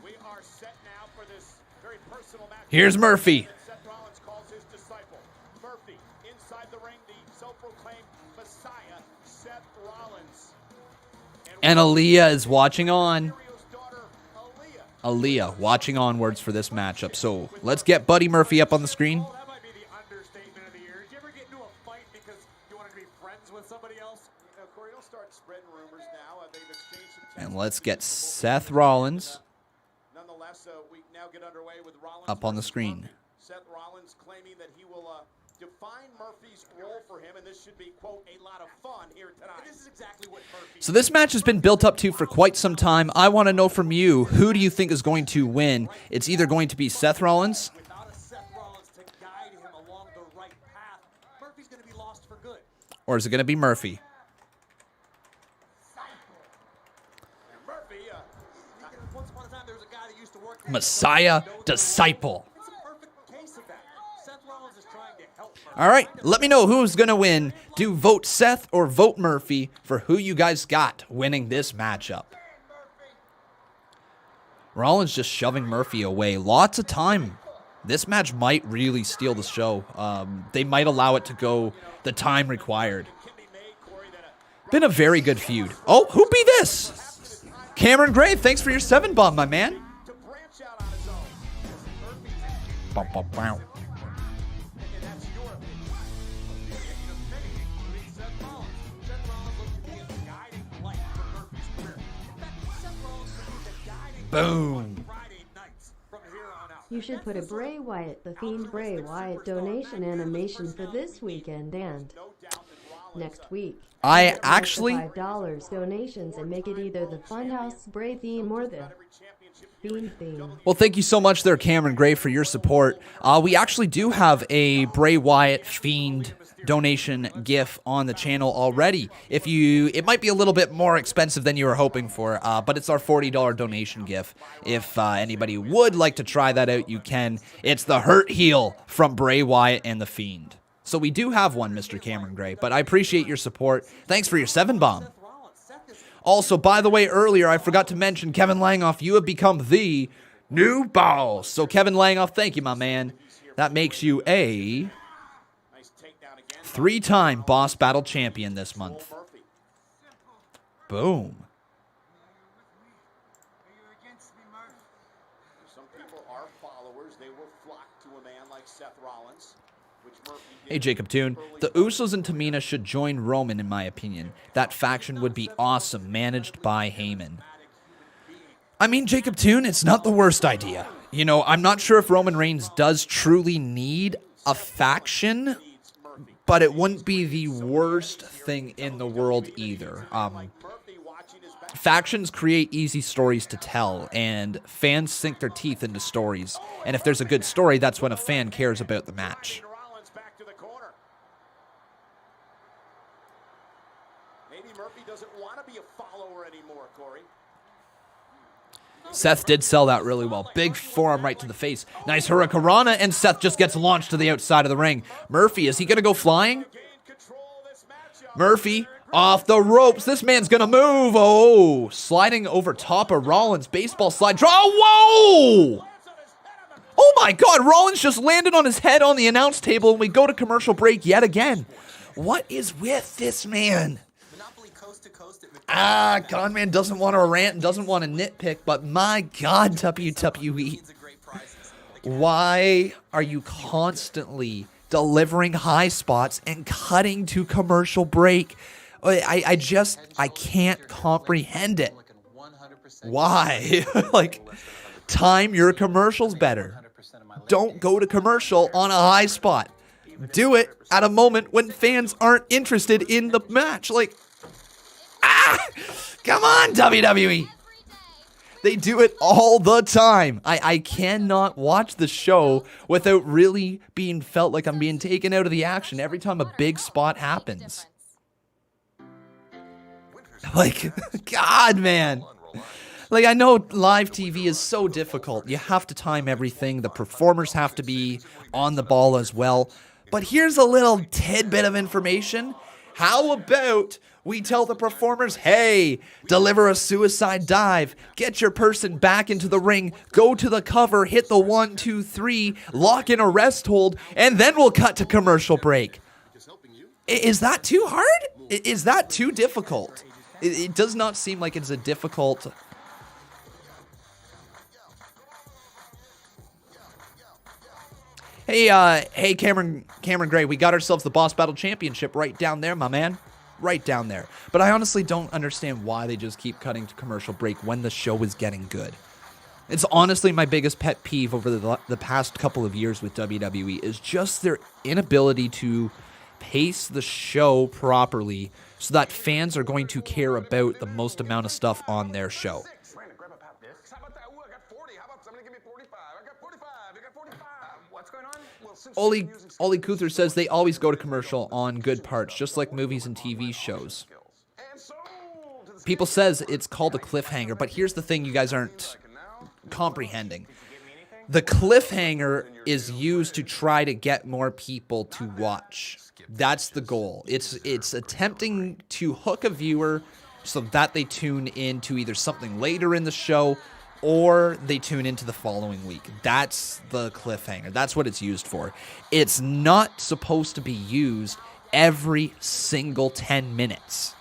We are set now for this very personal match. Here's Murphy. Seth Rollins calls his disciple. Murphy inside the ring, the self-proclaimed Messiah, Seth Rollins. And Aaliyah is watching on. Aaliyah watching onwards for this matchup. So let's get Buddy Murphy up on the screen. That might be the understatement of the year. Did you ever get into a fight because you wanted to be friends with somebody else? You know, Corey, don't start spreading rumors now. They've exchanged some And let's get Seth Rollins nonetheless, we now get underway with Rollins up on the screen. Seth Rollins claiming that he will define Murphy's role for him, and this should be, quote, a lot of fun here tonight. And this is exactly what Murphy... So this match has been built up to for quite some time. I want to know from you, who do you think is going to win? It's either going to be Seth Rollins, without a Seth Rollins to guide him along the right path, Murphy's going to be lost for good. or is it going to be Murphy? Messiah, disciple. All right, let me know who's going to win. Do vote Seth or vote Murphy for who you guys got winning this matchup. Rollins just shoving Murphy away. Lots of time. This match might really steal the show. They might allow it to go the time required. Been a very good feud. Oh, who be this? Cameron Gray, thanks for your 7 bomb, my man. Bow, bow, bow. Boom. You should put a Bray Wyatt, the Fiend Bray Wyatt donation animation for this weekend and next week. I actually $5 donations and make it either the Funhouse Bray theme or the Fiend theme. Well, thank you so much there, Cameron Gray, for your support. We actually do have a Bray Wyatt Fiend donation gif on the channel already. It might be a little bit more expensive than you were hoping for, but it's our $40 donation gif. If anybody would like to try that out, you can. It's the Hurt Heel from Bray Wyatt and the Fiend. So we do have one, Mr. Cameron Gray, but I appreciate your support. Thanks for your 7-bomb. Also, by the way, earlier I forgot to mention, Kevin Langoff, you have become the new boss. So Kevin Langoff, thank you, my man. That makes you a 3-time Boss Battle champion this month. Boom. Some people are followers. They will flock to a man like Seth Rollins. Hey, Jacob Toon. The Usos and Tamina should join Roman, in my opinion. That faction would be awesome, managed by Heyman. I mean, Jacob Toon, it's not the worst idea. You know, I'm not sure if Roman Reigns does truly need a faction, but it wouldn't be the worst thing in the world either. Factions create easy stories to tell, and fans sink their teeth into stories. And if there's a good story, that's when a fan cares about the match. Seth did sell that really well. Big forearm right to the face. Nice hurricanrana, and Seth just gets launched to the outside of the ring. Murphy, is he going to go flying? Murphy off the ropes. This man's going to move. Oh, sliding over top of Rollins. Baseball slide. Draw. Whoa! Oh my God, Rollins just landed on his head on the announce table, and we go to commercial break yet again. What is with this man? Conman doesn't want to rant and doesn't want to nitpick, but my God, WWE. Why are you constantly delivering high spots and cutting to commercial break? I can't comprehend it. Why? Like, time your commercials better. Don't go to commercial on a high spot. Do it at a moment when fans aren't interested in the match. Like, come on, WWE. They do it all the time. I cannot watch the show without really being felt like I'm being taken out of the action every time a big spot happens. Like, God, man. Like, I know live TV is so difficult. You have to time everything. The performers have to be on the ball as well. But here's a little tidbit of information. How about we tell the performers, hey, deliver a suicide dive, get your person back into the ring, go to the cover, hit the 1, 2, 3, lock in a rest hold, and then we'll cut to commercial break. Is that too hard? Is that too difficult? It does not seem like it's a difficult... Hey, Cameron Gray, we got ourselves the Boss Battle Championship right down there, my man. Right down there. But I honestly don't understand why they just keep cutting to commercial break when the show is getting good. It's honestly my biggest pet peeve over the past couple of years with WWE is just their inability to pace the show properly so that fans are going to care about the most amount of stuff on their show. Oli Kuther says they always go to commercial on good parts, just like movies and TV shows. People says it's called a cliffhanger, but here's the thing you guys aren't comprehending. The cliffhanger is used to try to get more people to watch. That's the goal. It's attempting to hook a viewer so that they tune in to either something later in the show or they tune into the following week. That's the cliffhanger. That's what it's used for. It's not supposed to be used every single 10 minutes.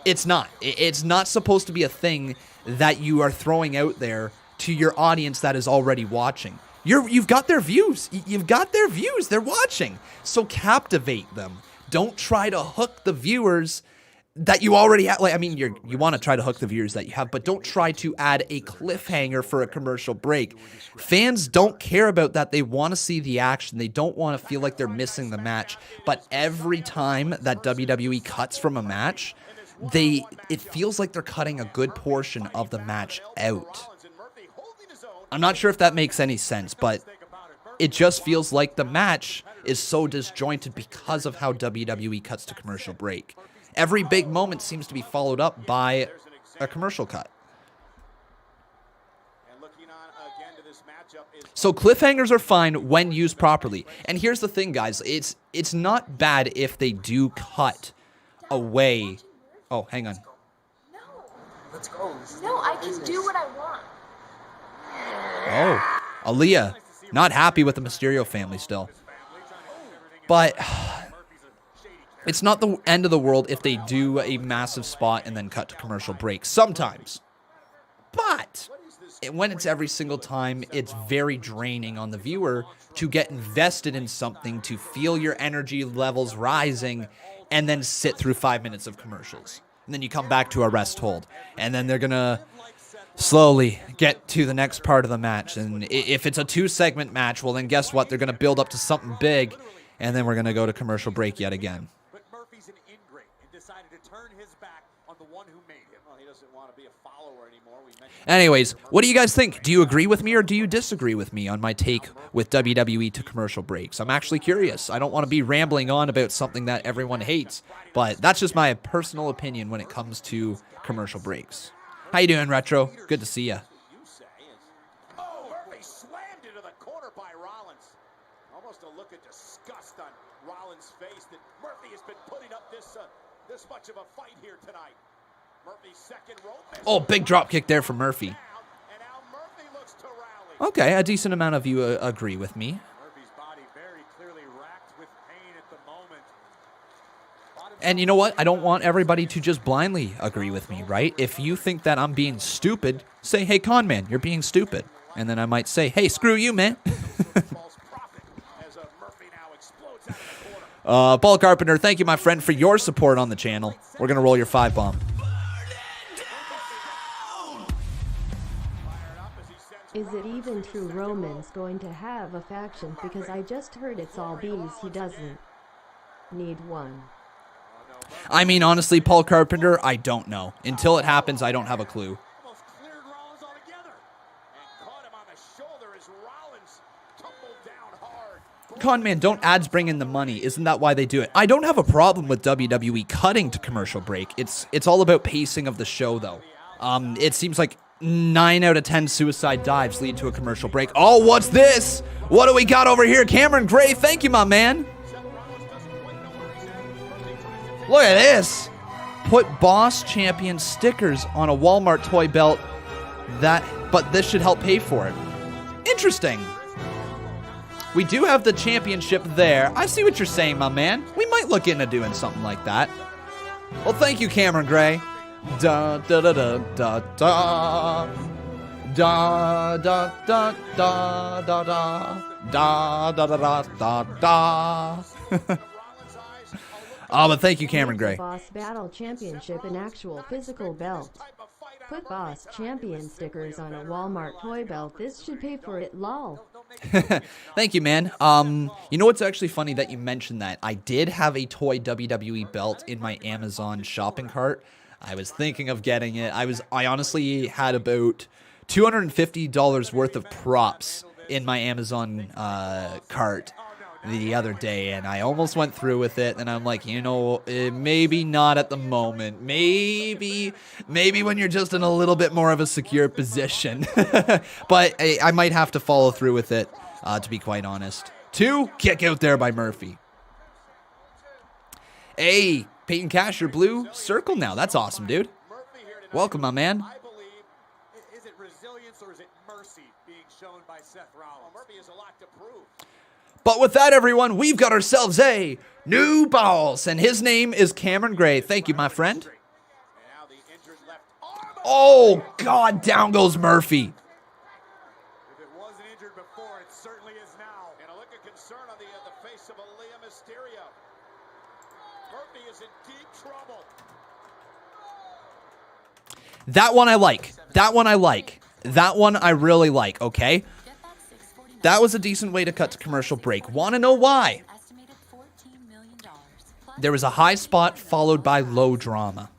It's not. It's not supposed to be a thing that you are throwing out there to your audience that is already watching. You've got their views. You've got their views. They're watching. So captivate them. Don't try to hook the viewers that you already have. Like, I mean, you want to try to hook the viewers that you have, but don't try to add a cliffhanger for a commercial break. Fans don't care about that. They want to see the action. They don't want to feel like they're missing the match. But every time that WWE cuts from a match, it feels like they're cutting a good portion of the match out. I'm not sure if that makes any sense, but it just feels like the match is so disjointed because of how WWE cuts to commercial break. Every big moment seems to be followed up by a commercial cut. So cliffhangers are fine when used properly. And here's the thing, guys. It's not bad if they do cut away. Oh, hang on. Let's go. No, I can do what I want. Oh, Aaliyah, not happy with the Mysterio family still. But it's not the end of the world if they do a massive spot and then cut to commercial break. Sometimes. But when it's every single time, it's very draining on the viewer to get invested in something, to feel your energy levels rising, and then sit through 5 minutes of commercials. And then you come back to a rest hold. And then they're going to slowly get to the next part of the match. And if it's a 2-segment match, well, then guess what? They're going to build up to something big, and then we're going to go to commercial break yet again. But Murphy's an ingrate and decided to turn his back on the one who made him. Well, he doesn't want to be a follower anymore. Anyways, what do you guys think? Do you agree with me or do you disagree with me on my take with WWE to commercial breaks? I'm actually curious. I don't want to be rambling on about something that everyone hates, but that's just my personal opinion when it comes to commercial breaks. How you doing, Retro? Good to see you. Oh, Murphy slammed into the corner by Rollins. Almost a look of disgust on Rollins' face that Murphy has been putting up this much of a fight here tonight. Murphy's second rope. Oh, big drop kick there from Murphy. Okay, a decent amount of you agree with me. Murphy's body very clearly racked with pain at the moment. And you know what? I don't want everybody to just blindly agree with me, right? If you think that I'm being stupid, say, hey, con man, you're being stupid. And then I might say, hey, screw you, man. Paul Carpenter, thank you, my friend, for your support on the channel. We're going to roll your 5-bomb. Is it even true Roman's going to have a faction? Because I just heard it's all bees. He doesn't need one. I mean, honestly, Paul Carpenter, I don't know. Until it happens, I don't have a clue. Con man, don't ads bring in the money? Isn't that why they do it? I don't have a problem with WWE cutting to commercial break. It's all about pacing of the show, though. It seems like 9 out of 10 suicide dives lead to a commercial break. Oh, what's this? What do we got over here? Cameron Gray, thank you, my man. Look at this. Put Boss Champion stickers on a Walmart toy belt. But this should help pay for it. Interesting. We do have the championship there. I see what you're saying, my man. We might look into doing something like that. Well, thank you, Cameron Gray. Da da da da da da da da da da da da da da da da. Oh, but thank you, Cameron Gray. Boss Battle Championship, an actual physical belt. Put Boss Champion stickers on a Walmart toy belt. This should pay for it, lol. Thank you, man. You know what's actually funny that you mentioned that? I did have a toy WWE belt in my Amazon shopping cart. I was thinking of getting it. I honestly had about $250 worth of props in my Amazon cart the other day, and I almost went through with it, and I'm like, you know, maybe not at the moment. Maybe when you're just in a little bit more of a secure position. But I might have to follow through with it, to be quite honest. 2, kick out there by Murphy. Hey, Peyton Cash, your blue circle now. That's awesome, dude. Welcome, my man. Is it resilience or is it mercy being shown by Seth Rollins? Murphy has a lot to prove. But with that, everyone, we've got ourselves a new boss, and his name is Cameron Gray. Thank you, my friend. Oh, God, down goes Murphy. If it wasn't injured before, it's Mysterio. Murphy is in deep trouble. That one I like. That one I like. That one I really like, okay? That was a decent way to cut to commercial break. Want to know why? There was a high spot followed by low drama.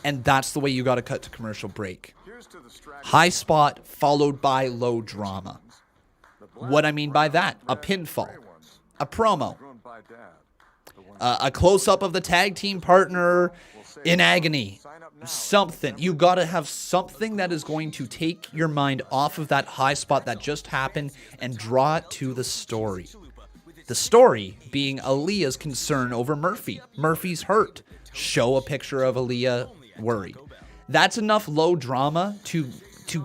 And that's the way you got to cut to commercial break. High spot followed by low drama. What I mean by that? A pinfall. A promo. A close-up of the tag team partner in agony. Something. You got to have something that is going to take your mind off of that high spot that just happened and draw it to the story. The story being Aaliyah's concern over Murphy. Murphy's hurt. Show a picture of Aaliyah worried. That's enough low drama to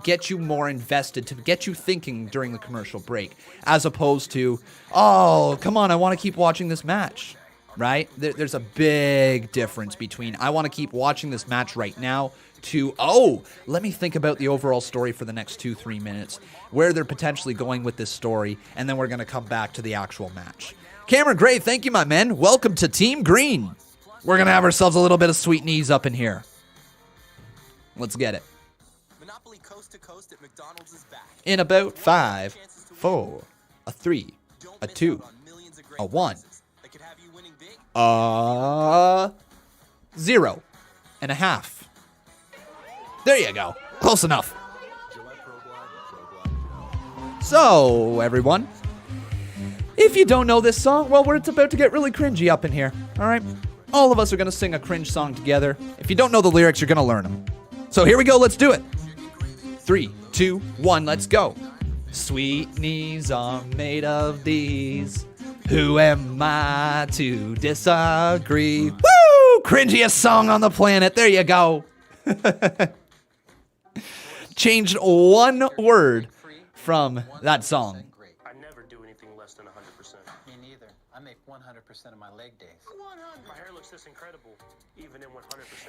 get you more invested, to get you thinking during the commercial break, as opposed to, oh, come on, I want to keep watching this match. Right? There's a big difference between I want to keep watching this match right now to, oh, let me think about the overall story for the next 2-3 minutes, where they're potentially going with this story, and then we're going to come back to the actual match. Cameron Gray, thank you, my man. Welcome to Team Green. We're going to have ourselves a little bit of sweet knees up in here. Let's get it. Monopoly Coast to Coast at McDonald's is back. In about 5, 4, a 3, a 2, a 1. 0.5. There you go. Close enough. So, everyone, if you don't know this song, well, it's about to get really cringy up in here. All right? All of us are going to sing a cringe song together. If you don't know the lyrics, you're going to learn them. So here we go. Let's do it. 3, 2, 1, let's go. Sweet knees are made of these. Who am I to disagree? Woo! Cringiest song on the planet. There you go. Changed one word from that song. I never do anything less than 100%. Me neither. I make 100% of my leg days. My hair looks this incredible, even in 100%.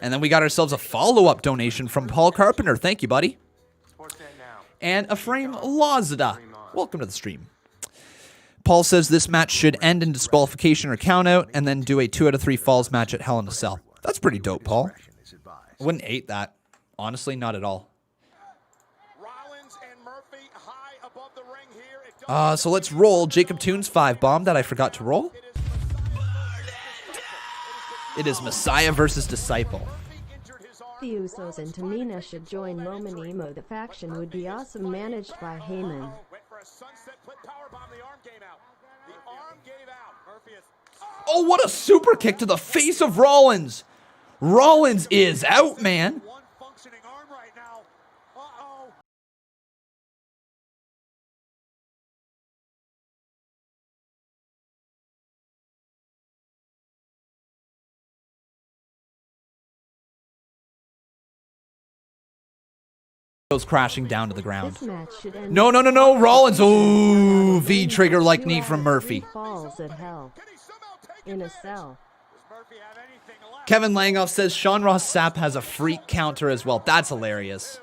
And then we got ourselves a follow-up donation from Paul Carpenter. Thank you, buddy. And Ephraim Lazada. Welcome to the stream. Paul says this match should end in disqualification or countout, and then do a 2 out of 3 falls match at Hell in a Cell. That's pretty dope, Paul. I wouldn't hate that. Honestly, not at all. So let's roll Jacob Toon's 5-bomb that I forgot to roll. It is Messiah versus Disciple. The Usos and Tamina should join Roman Emo. The faction would be awesome, managed by Heyman. Oh, what a super kick to the face of Rollins. Rollins is out, man. Goes crashing down to the ground. No. Rollins. Ooh, V-trigger like knee from Murphy. Falls at Hell in a Cell. Kevin Langoff says Sean Ross Sapp has a freak counter as well. That's hilarious.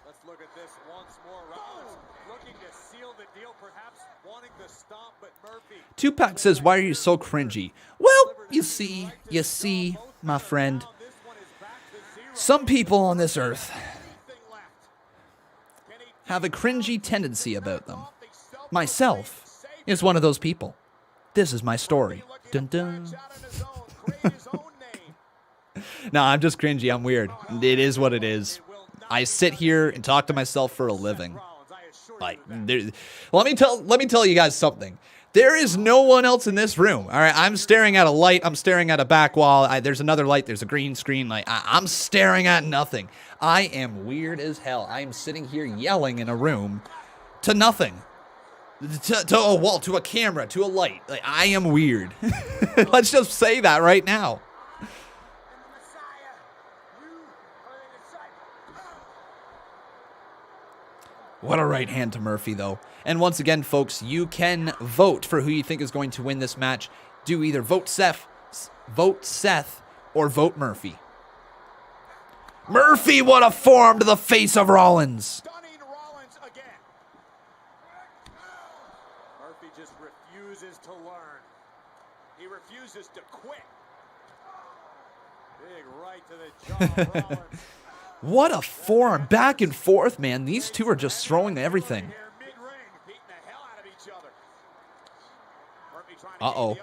Let's look at this once more. Rollins looking to seal the deal, perhaps wanting the stomp, but Murphy. Tupac says, why are you so cringy? Well, you see, my friend, some people on this earth have a cringy tendency about them. Myself is one of those people. This is my story. Dun dun. No, I'm just cringy. I'm weird. It is what it is. I sit here and talk to myself for a living. Like, let me tell you guys something. There is no one else in this room. All right, I'm staring at a light. I'm staring at a back wall. There's another light. There's a green screen. Like, I'm staring at nothing. I am weird as hell. I am sitting here yelling in a room to nothing. To a wall, to a camera, to a light. Like, I am weird. Let's just say that right now. What a right hand to Murphy, though. And once again, folks, you can vote for who you think is going to win this match. Do either vote Seth, or vote Murphy. Murphy, what a forearm to the face of Rollins. refuses to learn. He refuses to quit. Big right to the jaw of Rollins. What a forearm. Back and forth, man. These two are just throwing everything. Uh-oh.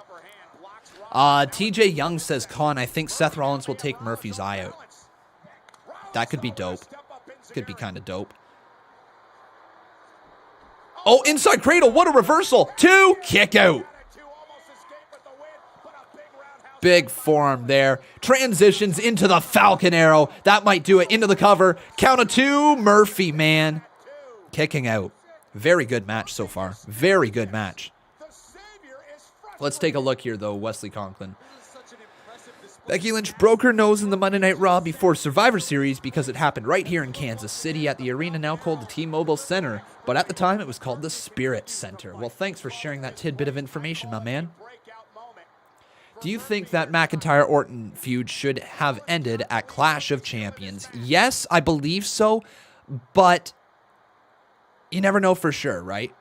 TJ Young says, Con, I think Seth Rollins will take Murphy's eye out. That could be dope. Could be kind of dope. Oh, inside cradle. What a reversal. 2. Kick out. Big forearm there. Transitions into the Falcon Arrow. That might do it. Into the cover. Count of 2. Murphy, man. Kicking out. Very good match so far. Very good match. Let's take a look here, though, Wesley Conklin. Becky Lynch broke her nose in the Monday Night Raw before Survivor Series because it happened right here in Kansas City at the arena now called the T-Mobile Center, but at the time it was called the Spirit Center. Well, thanks for sharing that tidbit of information, my man. Do you think that McIntyre-Orton feud should have ended at Clash of Champions? Yes, I believe so, but you never know for sure, right?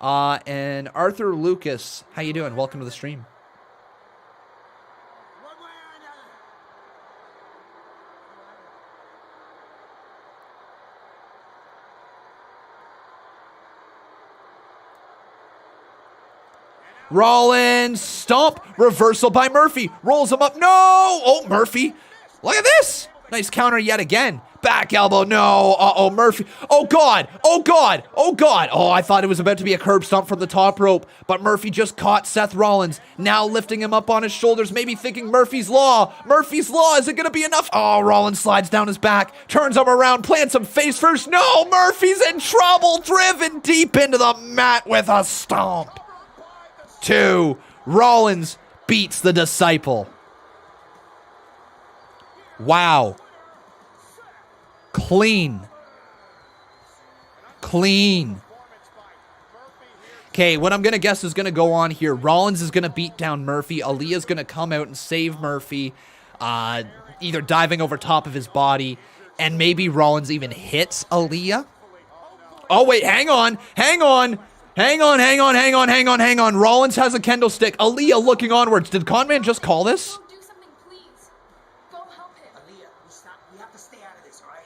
And Arthur Lucas, how you doing? Welcome to the stream. Rollins, stomp, reversal by Murphy, rolls him up, no! Oh, Murphy, look at this! Nice counter yet again. Back elbow, no, uh-oh, Murphy. Oh, God, oh, God, oh, God. Oh, I thought it was about to be a curb stomp from the top rope, but Murphy just caught Seth Rollins, now lifting him up on his shoulders, maybe thinking Murphy's Law. Murphy's Law, is it going to be enough? Oh, Rollins slides down his back, turns him around, plants him face first. No, Murphy's in trouble, driven deep into the mat with a stomp. 2. Rollins beats the Disciple. Wow. Clean. Clean. Okay, what I'm going to guess is going to go on here. Rollins is going to beat down Murphy. Aaliyah's going to come out and save Murphy, either diving over top of his body, and maybe Rollins even hits Aaliyah. Oh, wait, hang on. Hang on. Hang on, hang on, hang on, hang on, hang on. Rollins has a kendo stick. Aaliyah looking onwards. Did Conman just call this? Do something, please. Go help him. Aaliyah, we have to stay out of this, all right?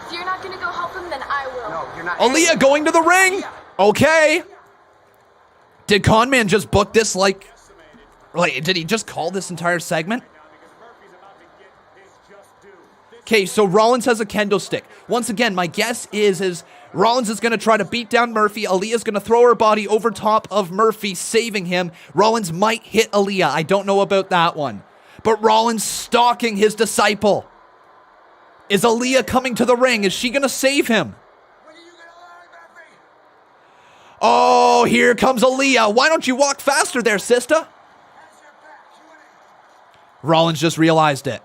If you're not going to go help him, then I will. No, you're not. Aaliyah going to the ring. Okay. Did Conman just book this like, did he just call this entire segment? Okay, so Rollins has a kendo stick. Once again, my guess is Rollins is going to try to beat down Murphy. Aaliyah's going to throw her body over top of Murphy, saving him. Rollins might hit Aaliyah. I don't know about that one. But Rollins stalking his Disciple. Is Aaliyah coming to the ring? Is she going to save him? Oh, here comes Aaliyah. Why don't you walk faster there, sister? Rollins just realized it.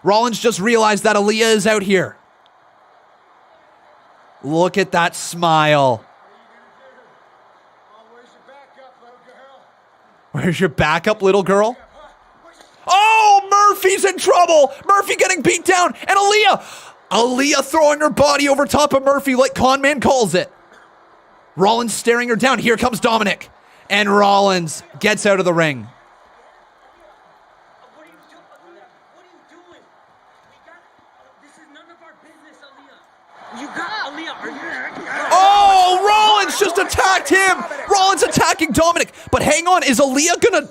Rollins just realized that Aaliyah is out here. Look at that smile. Where's your backup, little girl? Oh, Murphy's in trouble. Murphy getting beat down. And Aaliyah throwing her body over top of Murphy like Conman calls it. Rollins staring her down. Here comes Dominic. And Rollins gets out of the ring. Oh, Rollins just attacked him. Rollins attacking Dominic. But hang on, is Aaliyah gonna...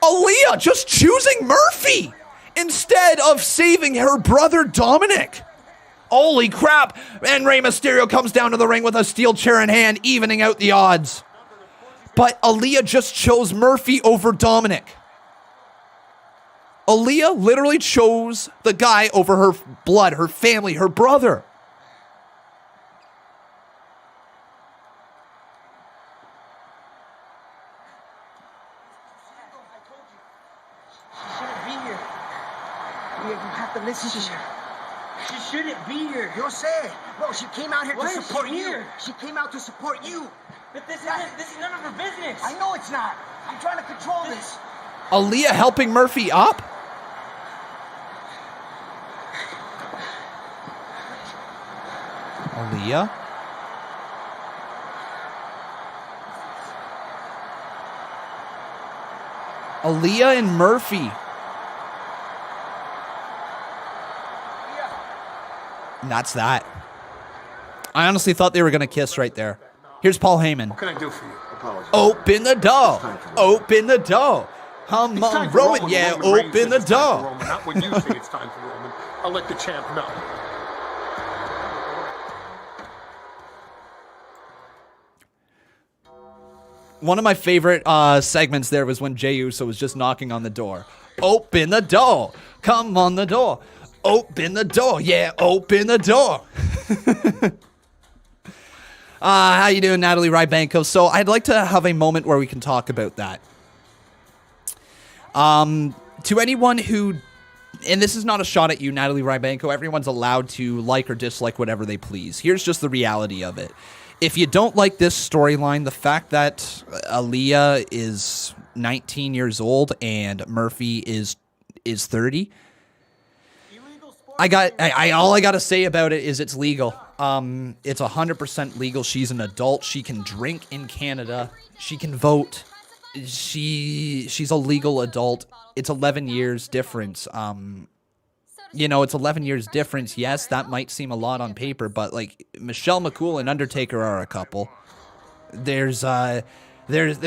Aaliyah just choosing Murphy instead of saving her brother Dominic. Holy crap. And Rey Mysterio comes down to the ring with a steel chair in hand, evening out the odds. But Aaliyah just chose Murphy over Dominic. Aaliyah literally chose the guy over her blood, her family, her brother. She shouldn't be here. You'll say it. Bro, she came out here to support you. She came out to support you. But this is none of her business. I know it's not. I'm trying to control this. Aaliyah helping Murphy up? Aaliyah? Aaliyah and Murphy. And that's that. I honestly thought they were going to kiss right there. Here's Paul Heyman. What can I do for you? Apologies. Open the door. Open the door. Come on, Roman. Yeah, open the door. Not when you say it's time for Roman. I'll let the champ know. One of my favorite segments there was when Jey Uso was just knocking on the door. Open the door. Come on the door. Open the door. Yeah, open the door. How you doing, Natalie Rybanko? So I'd like to have a moment where we can talk about that. To anyone who, and this is not a shot at you, Natalie Rybanko, everyone's allowed to like or dislike whatever they please. Here's just the reality of it. If you don't like this storyline, the fact that Aaliyah is 19 years old and Murphy is 30, all I got to say about it is it's legal. It's 100% legal. She's an adult. She can drink in Canada. She can vote. She's a legal adult. It's 11 years difference. It's 11 years difference. Yes, that might seem a lot on paper, but like Michelle McCool and Undertaker are a couple. There's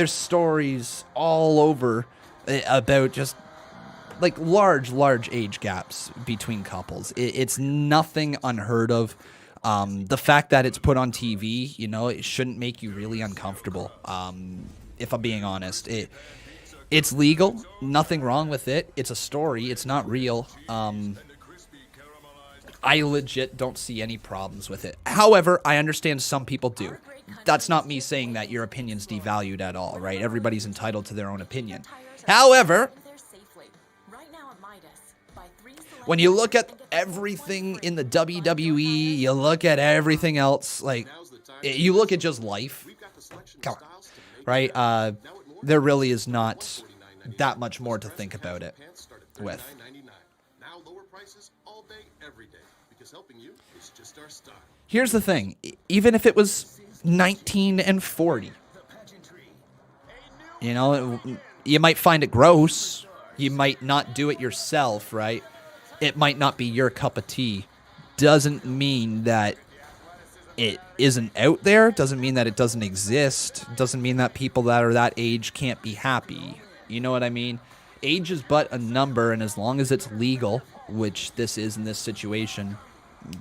stories all over about just like large age gaps between couples. It's nothing unheard of. The fact that it's put on TV, it shouldn't make you really uncomfortable. If I'm being honest, it's legal. Nothing wrong with it. It's a story. It's not real. I legit don't see any problems with it. However, I understand some people do. That's not me saying that your opinion's devalued at all, right? Everybody's entitled to their own opinion. However, when you look at everything in the WWE, you look at everything else, like, you look at just life, come on, right? There really is not that much more to think about it with. Here's the thing, even if it was 19 and 40, you might find it gross, you might not do it yourself, right? It might not be your cup of tea. Doesn't mean that it isn't out there. Doesn't mean that it doesn't exist. Doesn't mean that people that are that age can't be happy. You know what I mean? Age is but a number, and as long as it's legal, which this is in this situation,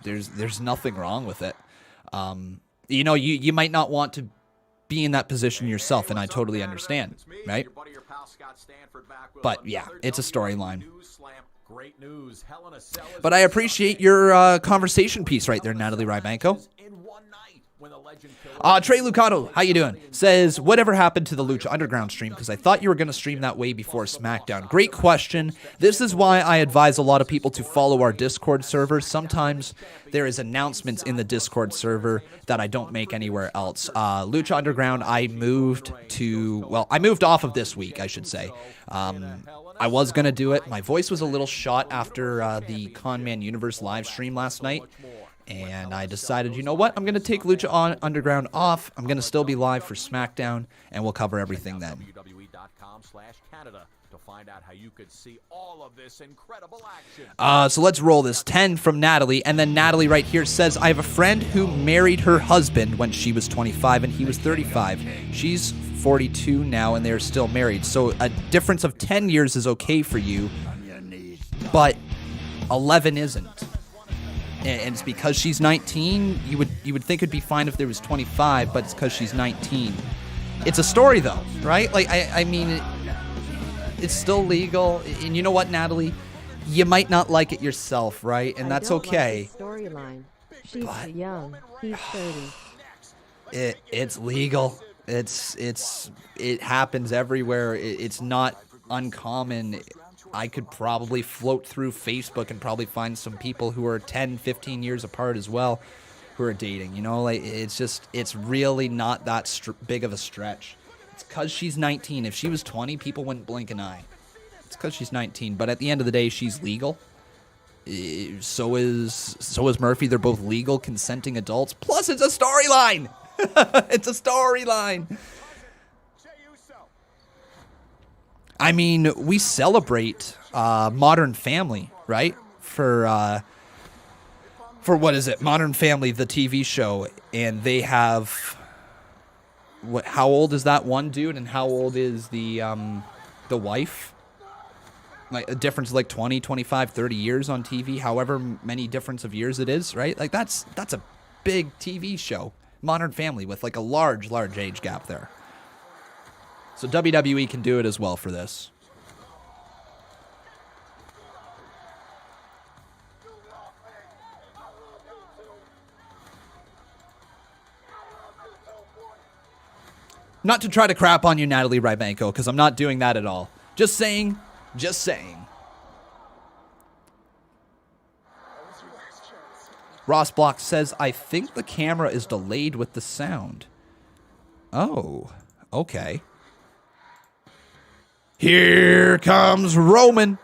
there's nothing wrong with it. You might not want to be in that position yourself, and I totally understand, right? But yeah, it's a storyline. But I appreciate your conversation piece right there, Natalie Rybanko. Trey Lucado, how you doing? Says, whatever happened to the Lucha Underground stream? Because I thought you were going to stream that way before SmackDown. Great question. This is why I advise a lot of people to follow our Discord server. Sometimes there is announcements in the Discord server that I don't make anywhere else. Lucha Underground, I moved off of this week, I should say. I was going to do it. My voice was a little shot after the Conman Universe live stream last night. And I decided, you know what? I'm going to take Lucha Underground off. I'm going to still be live for SmackDown, and we'll cover everything then. So let's roll this. 10 from Natalie, and then Natalie right here says, I have a friend who married her husband when she was 25 and he was 35. She's 42 now, and they're still married. So a difference of 10 years is okay for you, but 11 isn't. And it's because she's 19. You would think it'd be fine if there was 25, but it's because she's 19. It's a story, though, right? Like, I mean, it's still legal. And you know what, Natalie? You might not like it yourself, right? And that's okay. Like the storyline. She's young. He's 30. It's legal. It happens everywhere. It's not uncommon. I could probably float through Facebook and probably find some people who are 10, 15 years apart as well who are dating. It's really not that big of a stretch. It's because she's 19. If she was 20, people wouldn't blink an eye. It's because she's 19. But at the end of the day, she's legal. So is Murphy. They're both legal, consenting adults. Plus, it's a storyline. It's a storyline. I mean, we celebrate Modern Family, right? For what is it? Modern Family, the TV show, and they have what? How old is that one dude, and how old is the wife? Like a difference of like 20, 25, 30 years on TV, however many difference of years it is, right? Like that's a big TV show, Modern Family, with like a large age gap there. So WWE can do it as well for this. Not to try to crap on you, Natalie Rybanko, because I'm not doing that at all. Just saying. Ross Block says, I think the camera is delayed with the sound. Oh, okay. Here comes Roman.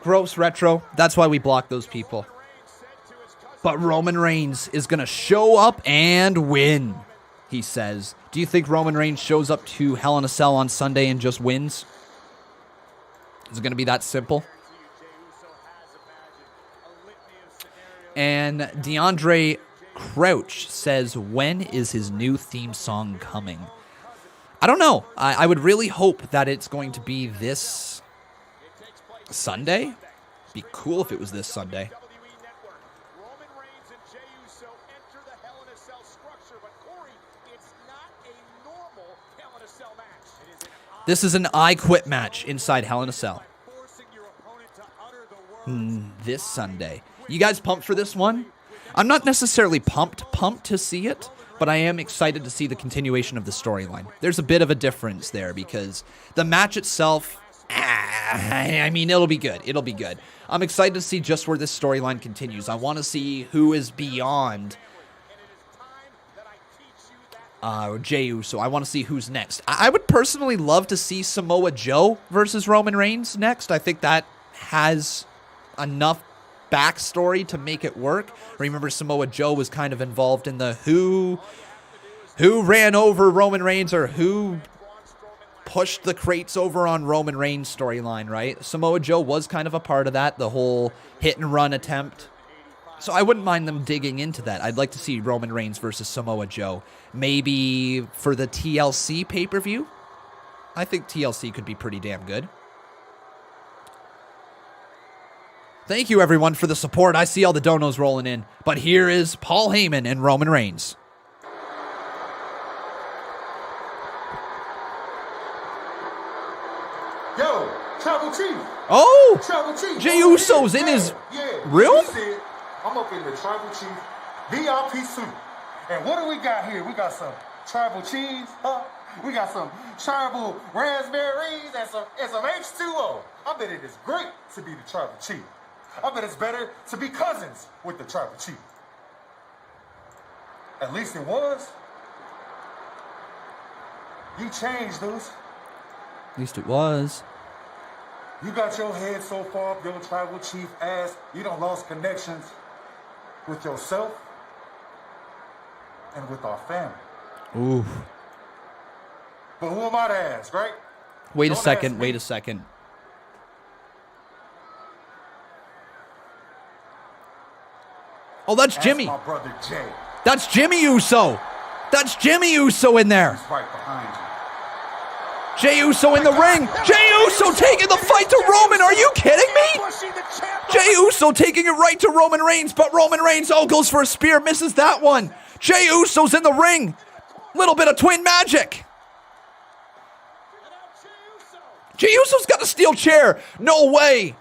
Gross retro. That's why we block those people. But Roman Reigns is going to show up and win, he says. Do you think Roman Reigns shows up to Hell in a Cell on Sunday and just wins? Is it going to be that simple? And DeAndre Crouch says, when is his new theme song coming? I don't know. I would really hope that it's going to be this Sunday. Be cool if it was this Sunday. Roman Reigns and Jey Uso enter the Hell in a Cell structure, but Corey, it's not a normal Hell in a Cell match. This is an I Quit match inside Hell in a Cell. This Sunday. You guys pumped for this one? I'm not necessarily pumped to see it, but I am excited to see the continuation of the storyline. There's a bit of a difference there because the match itself, I mean, it'll be good. It'll be good. I'm excited to see just where this storyline continues. I want to see who is beyond Jey Uso. I want to see who's next. I would personally love to see Samoa Joe versus Roman Reigns next. I think that has enough backstory to make it work. Remember, Samoa Joe was kind of involved in the who ran over Roman Reigns or who pushed the crates over on Roman Reigns storyline, right? Samoa Joe was kind of a part of that, the whole hit and run attempt. So I wouldn't mind them digging into that. I'd like to see Roman Reigns versus Samoa Joe. Maybe for the TLC pay-per-view. I think TLC could be pretty damn good. Thank you, everyone, for the support. I see all the donos rolling in. But here is Paul Heyman and Roman Reigns. Yo, Tribal Chief. Oh, Tribal Chief. Jey Uso's in his room? I'm up in the Tribal Chief VIP suite. And what do we got here? We got some tribal cheese, we got some tribal raspberries and some H2O. I bet it is great to be the Tribal Chief. I bet it's better to be cousins with the Tribal Chief. At least it was. You changed, dude. At least it was. You got your head so far up your Tribal Chief ass, you done lost connections with yourself and with our family. Ooh. But who am I to ask, right? Wait a second. Oh, that's Jimmy. My brother Jay. That's Jimmy Uso. That's Jimmy Uso in there. He's right behind you. Jey Uso in the ring. Jey Uso taking the fight to Roman. Are you kidding me? Jey Uso taking it right to Roman Reigns, but Roman Reigns, goes for a spear, misses that one. Jey Uso's in the ring. Little bit of twin magic. Jey Uso's got a steel chair. No way.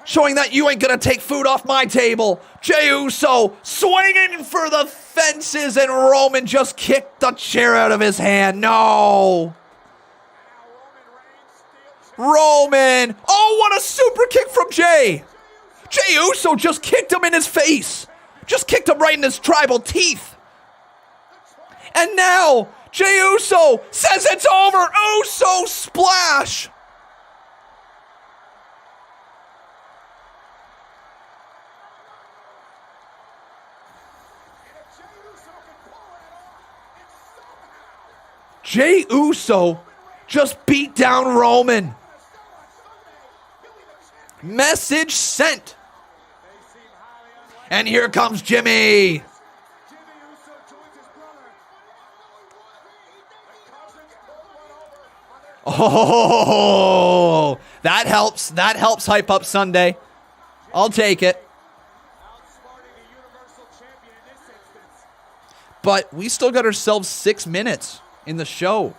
Showing that you ain't gonna take food off my table. Jey Uso swinging for the fences, and Roman just kicked the chair out of his hand. No. Roman. Oh, what a super kick from Jey. Jey Uso just kicked him in his face. Just kicked him right in his tribal teeth. And now, Jey Uso says it's over. Uso splash. Jey Uso just beat down Roman. Message sent. And here comes Jimmy. Oh, that helps. That helps hype up Sunday. I'll take it. But we still got ourselves 6 minutes in the show.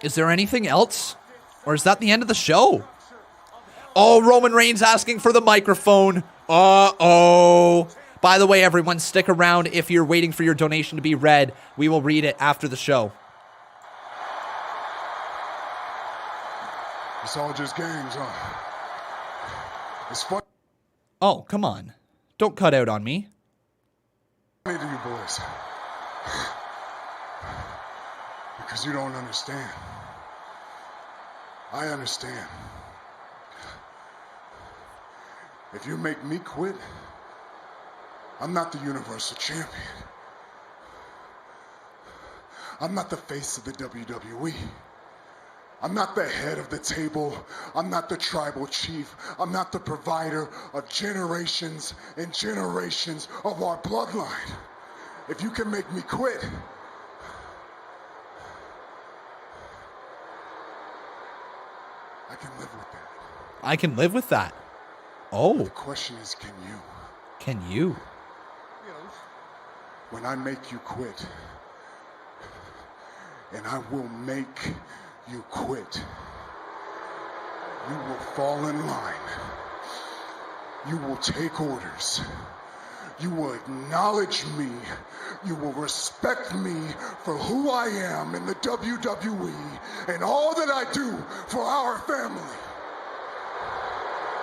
Is there anything else? Or is that the end of the show? Oh, Roman Reigns asking for the microphone. Uh-oh. By the way, everyone, stick around if you're waiting for your donation to be read. We will read it after the show. It's all just games, huh? It's fun. Oh, come on. Don't cut out on me. To you boys. Because you don't understand. I understand. If you make me quit, I'm not the Universal Champion. I'm not the face of the WWE. I'm not the head of the table. I'm not the tribal chief. I'm not the provider of generations and generations of our bloodline. If you can make me quit, I can live with that. I can live with that. Oh. The question is, can you? Can you? When I make you quit, and I will make you quit, you will fall in line. You will take orders. You will acknowledge me. You will respect me for who I am in the WWE and all that I do for our family.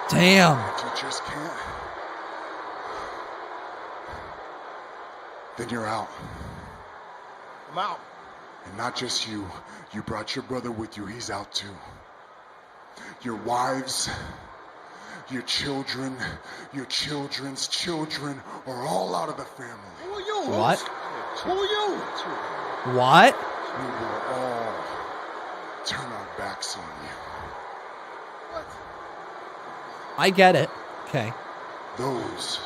Damn. If you just can't, then you're out. I'm out. And not just you. You brought your brother with you. He's out too. Your wives, your children, your children's children are all out of the family. Who are you? What? Who are you? What? We will all turn our backs on you. I get it. Okay. Those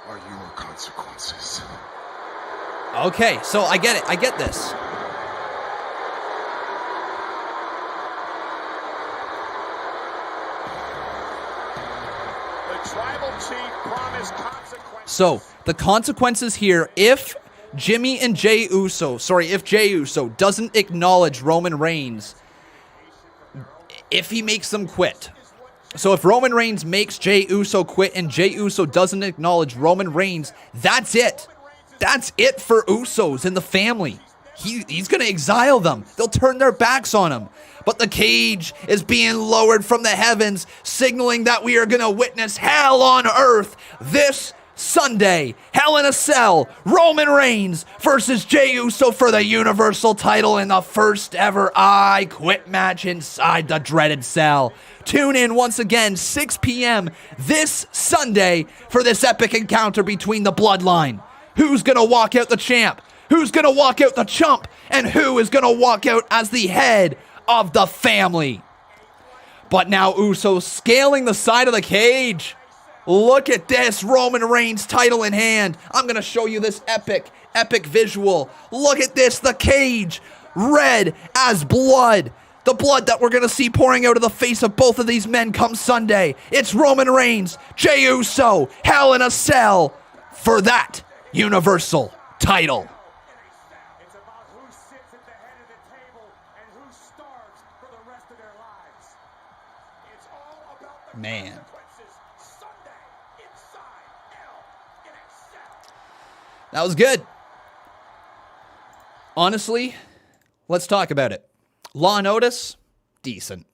are your consequences. Okay, so I get it. I get this. The tribal chief promised consequences. So, the consequences here, if Jey Uso doesn't acknowledge Roman Reigns, if he makes them quit. So if Roman Reigns makes Jey Uso quit and Jey Uso doesn't acknowledge Roman Reigns, that's it. That's it for Usos and the family. He's going to exile them. They'll turn their backs on him. But the cage is being lowered from the heavens, signaling that we are going to witness hell on earth this Sunday. Hell in a Cell. Roman Reigns versus Jey Uso for the Universal title in the first ever I Quit match inside the dreaded cell. Tune in once again, 6 p.m. this Sunday for this epic encounter between the Bloodline. Who's going to walk out the champ? Who's going to walk out the chump? And who is going to walk out as the head of the family? But now Uso scaling the side of the cage. Look at this, Roman Reigns title in hand. I'm going to show you this epic visual. Look at this, the cage, red as blood. The blood that we're going to see pouring out of the face of both of these men come Sunday. It's Roman Reigns, Jey Uso, Hell in a Cell for that Universal title. It's about who sits at the head of the table and who starves for the rest of their lives. It's all about the consequences. Sunday inside Hell in a Cell. That was good. Honestly, let's talk about it. Law and Otis, decent.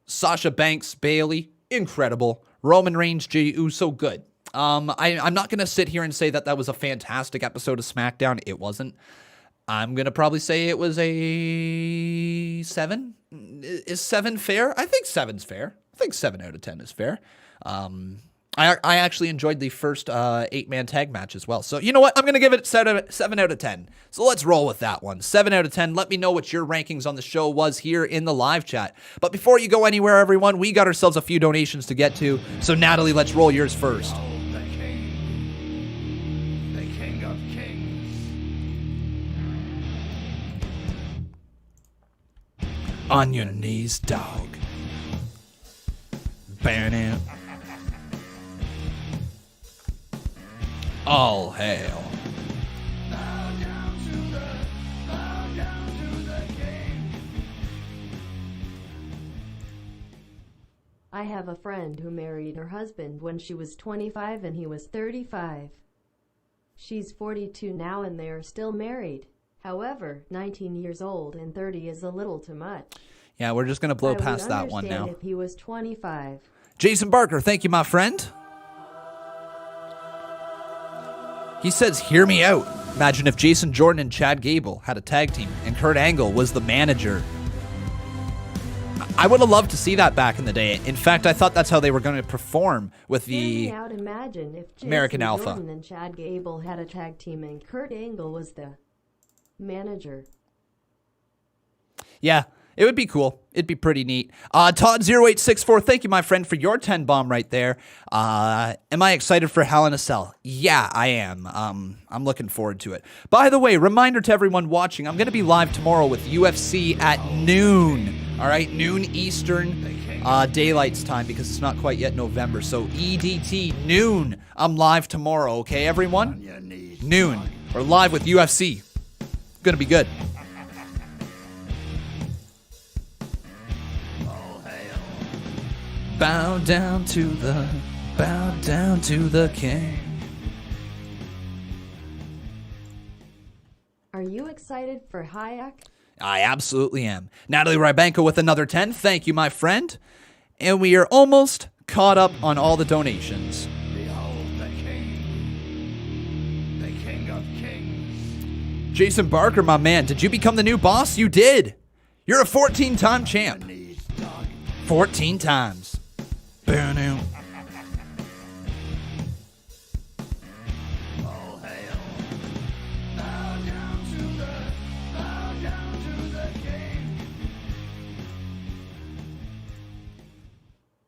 Sasha Banks, Bailey, incredible. Roman Reigns, Jey Uso, good. I'm not going to sit here and say that that was a fantastic episode of SmackDown. It wasn't. I'm going to probably say it was a 7. Is 7 fair? I think 7's fair. I think 7 out of 10 is fair. I actually enjoyed the first 8-man tag match as well. So you know what? I'm going to give it 7 out of 10. So let's roll with that one. 7 out of 10. Let me know what your rankings on the show was here in the live chat. But before you go anywhere, everyone, we got ourselves a few donations to get to. So Natalie, let's roll yours first. The king of kings. On your knees, dog. Burn it. All hail. I have a friend who married her husband when she was 25 and he was 35. She's 42 now and they are still married. However, 19 years old and 30 is a little too much. Yeah, we're just going to blow past that one now. If he was 25. Jason Barker, thank you, my friend. He says, hear me out. Imagine if Jason Jordan and Chad Gable had a tag team and Kurt Angle was the manager. I would have loved to see that back in the day. In fact, I thought that's how they were going to perform with the Imagine if Jason American Alpha. Jordan and Chad Gable had a tag team and Kurt Angle was the manager. Yeah, it would be cool. It'd be pretty neat. Todd0864, thank you, my friend, for your 10 bomb right there. Am I excited for Hell in a Cell? Yeah, I am. I'm looking forward to it. By the way, reminder to everyone watching, I'm going to be live tomorrow with UFC at noon. All right, noon Eastern daylight's time because it's not quite yet November. So EDT, noon. I'm live tomorrow, okay, everyone? Noon. We're live with UFC. Going to be good. Bow down to the king. Are you excited for Hayek? I absolutely am. Natalie Rybanko with another 10. Thank you, my friend. And we are almost caught up on all the donations. Behold the king of kings. Jason Barker, my man, did you become the new boss? You did. You're a 14-time champ. 14 times. Burn out.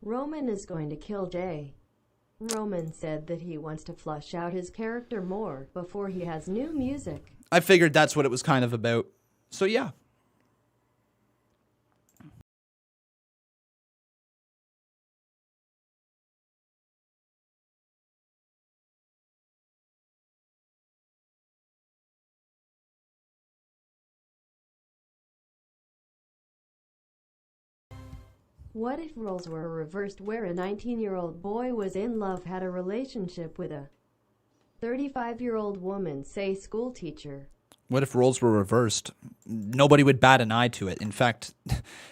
Roman is going to kill Jey. Roman said that he wants to flush out his character more before he has new music. I figured that's what it was kind of about. So yeah. What if roles were reversed where a 19-year-old boy was in love, had a relationship with a 35-year-old woman, say school teacher? What if roles were reversed? Nobody would bat an eye to it. In fact,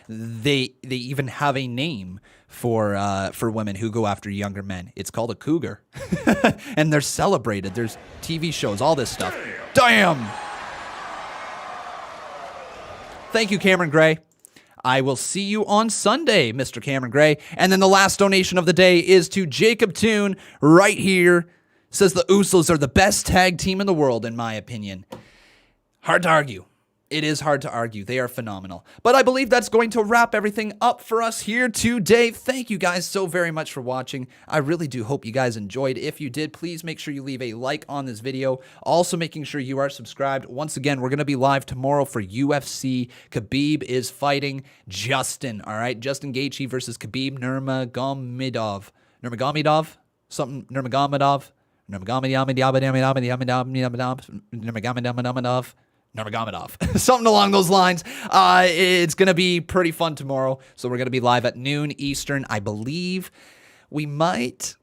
they even have a name for women who go after younger men. It's called a cougar. And they're celebrated. There's TV shows, all this stuff. Damn! Thank you, Cameron Gray. I will see you on Sunday, Mr. Cameron Gray. And then the last donation of the day is to Jacob Toon right here. Says the Usos are the best tag team in the world, in my opinion. Hard to argue. It is hard to argue. They are phenomenal. But I believe that's going to wrap everything up for us here today. Thank you guys so very much for watching. I really do hope you guys enjoyed. If you did, please make sure you leave a like on this video. Also making sure you are subscribed. Once again, we're going to be live tomorrow for UFC. Khabib is fighting Justin. All right, Justin Gaethje versus Khabib Nurmagomedov. Nurmagomedov? Something Nurmagomedov? Nurmagomedov. Something along those lines. It's going to be pretty fun tomorrow. So we're going to be live at noon Eastern, I believe. we might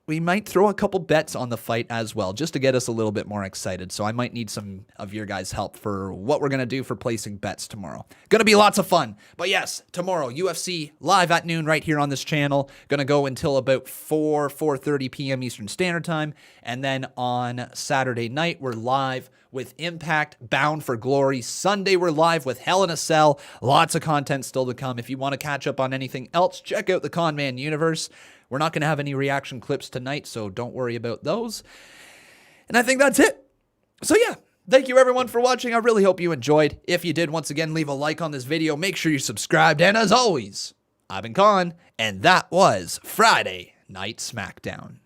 throw a couple bets on the fight as well, just to get us a little bit more excited. So I might need some of your guys' help for what we're going to do for placing bets tomorrow. Going to be lots of fun. But yes, tomorrow, UFC live at noon right here on this channel. Going to go until about 4:30 p.m. Eastern Standard Time. And then on Saturday night, we're live with Impact, Bound for Glory. Sunday, we're live with Hell in a Cell. Lots of content still to come. If you want to catch up on anything else, check out the Con Man Universe. We're not going to have any reaction clips tonight, so don't worry about those. And I think that's it. So yeah, thank you everyone for watching. I really hope you enjoyed. If you did, once again, leave a like on this video. Make sure you're subscribed. And as always, I've been Con, and that was Friday Night SmackDown.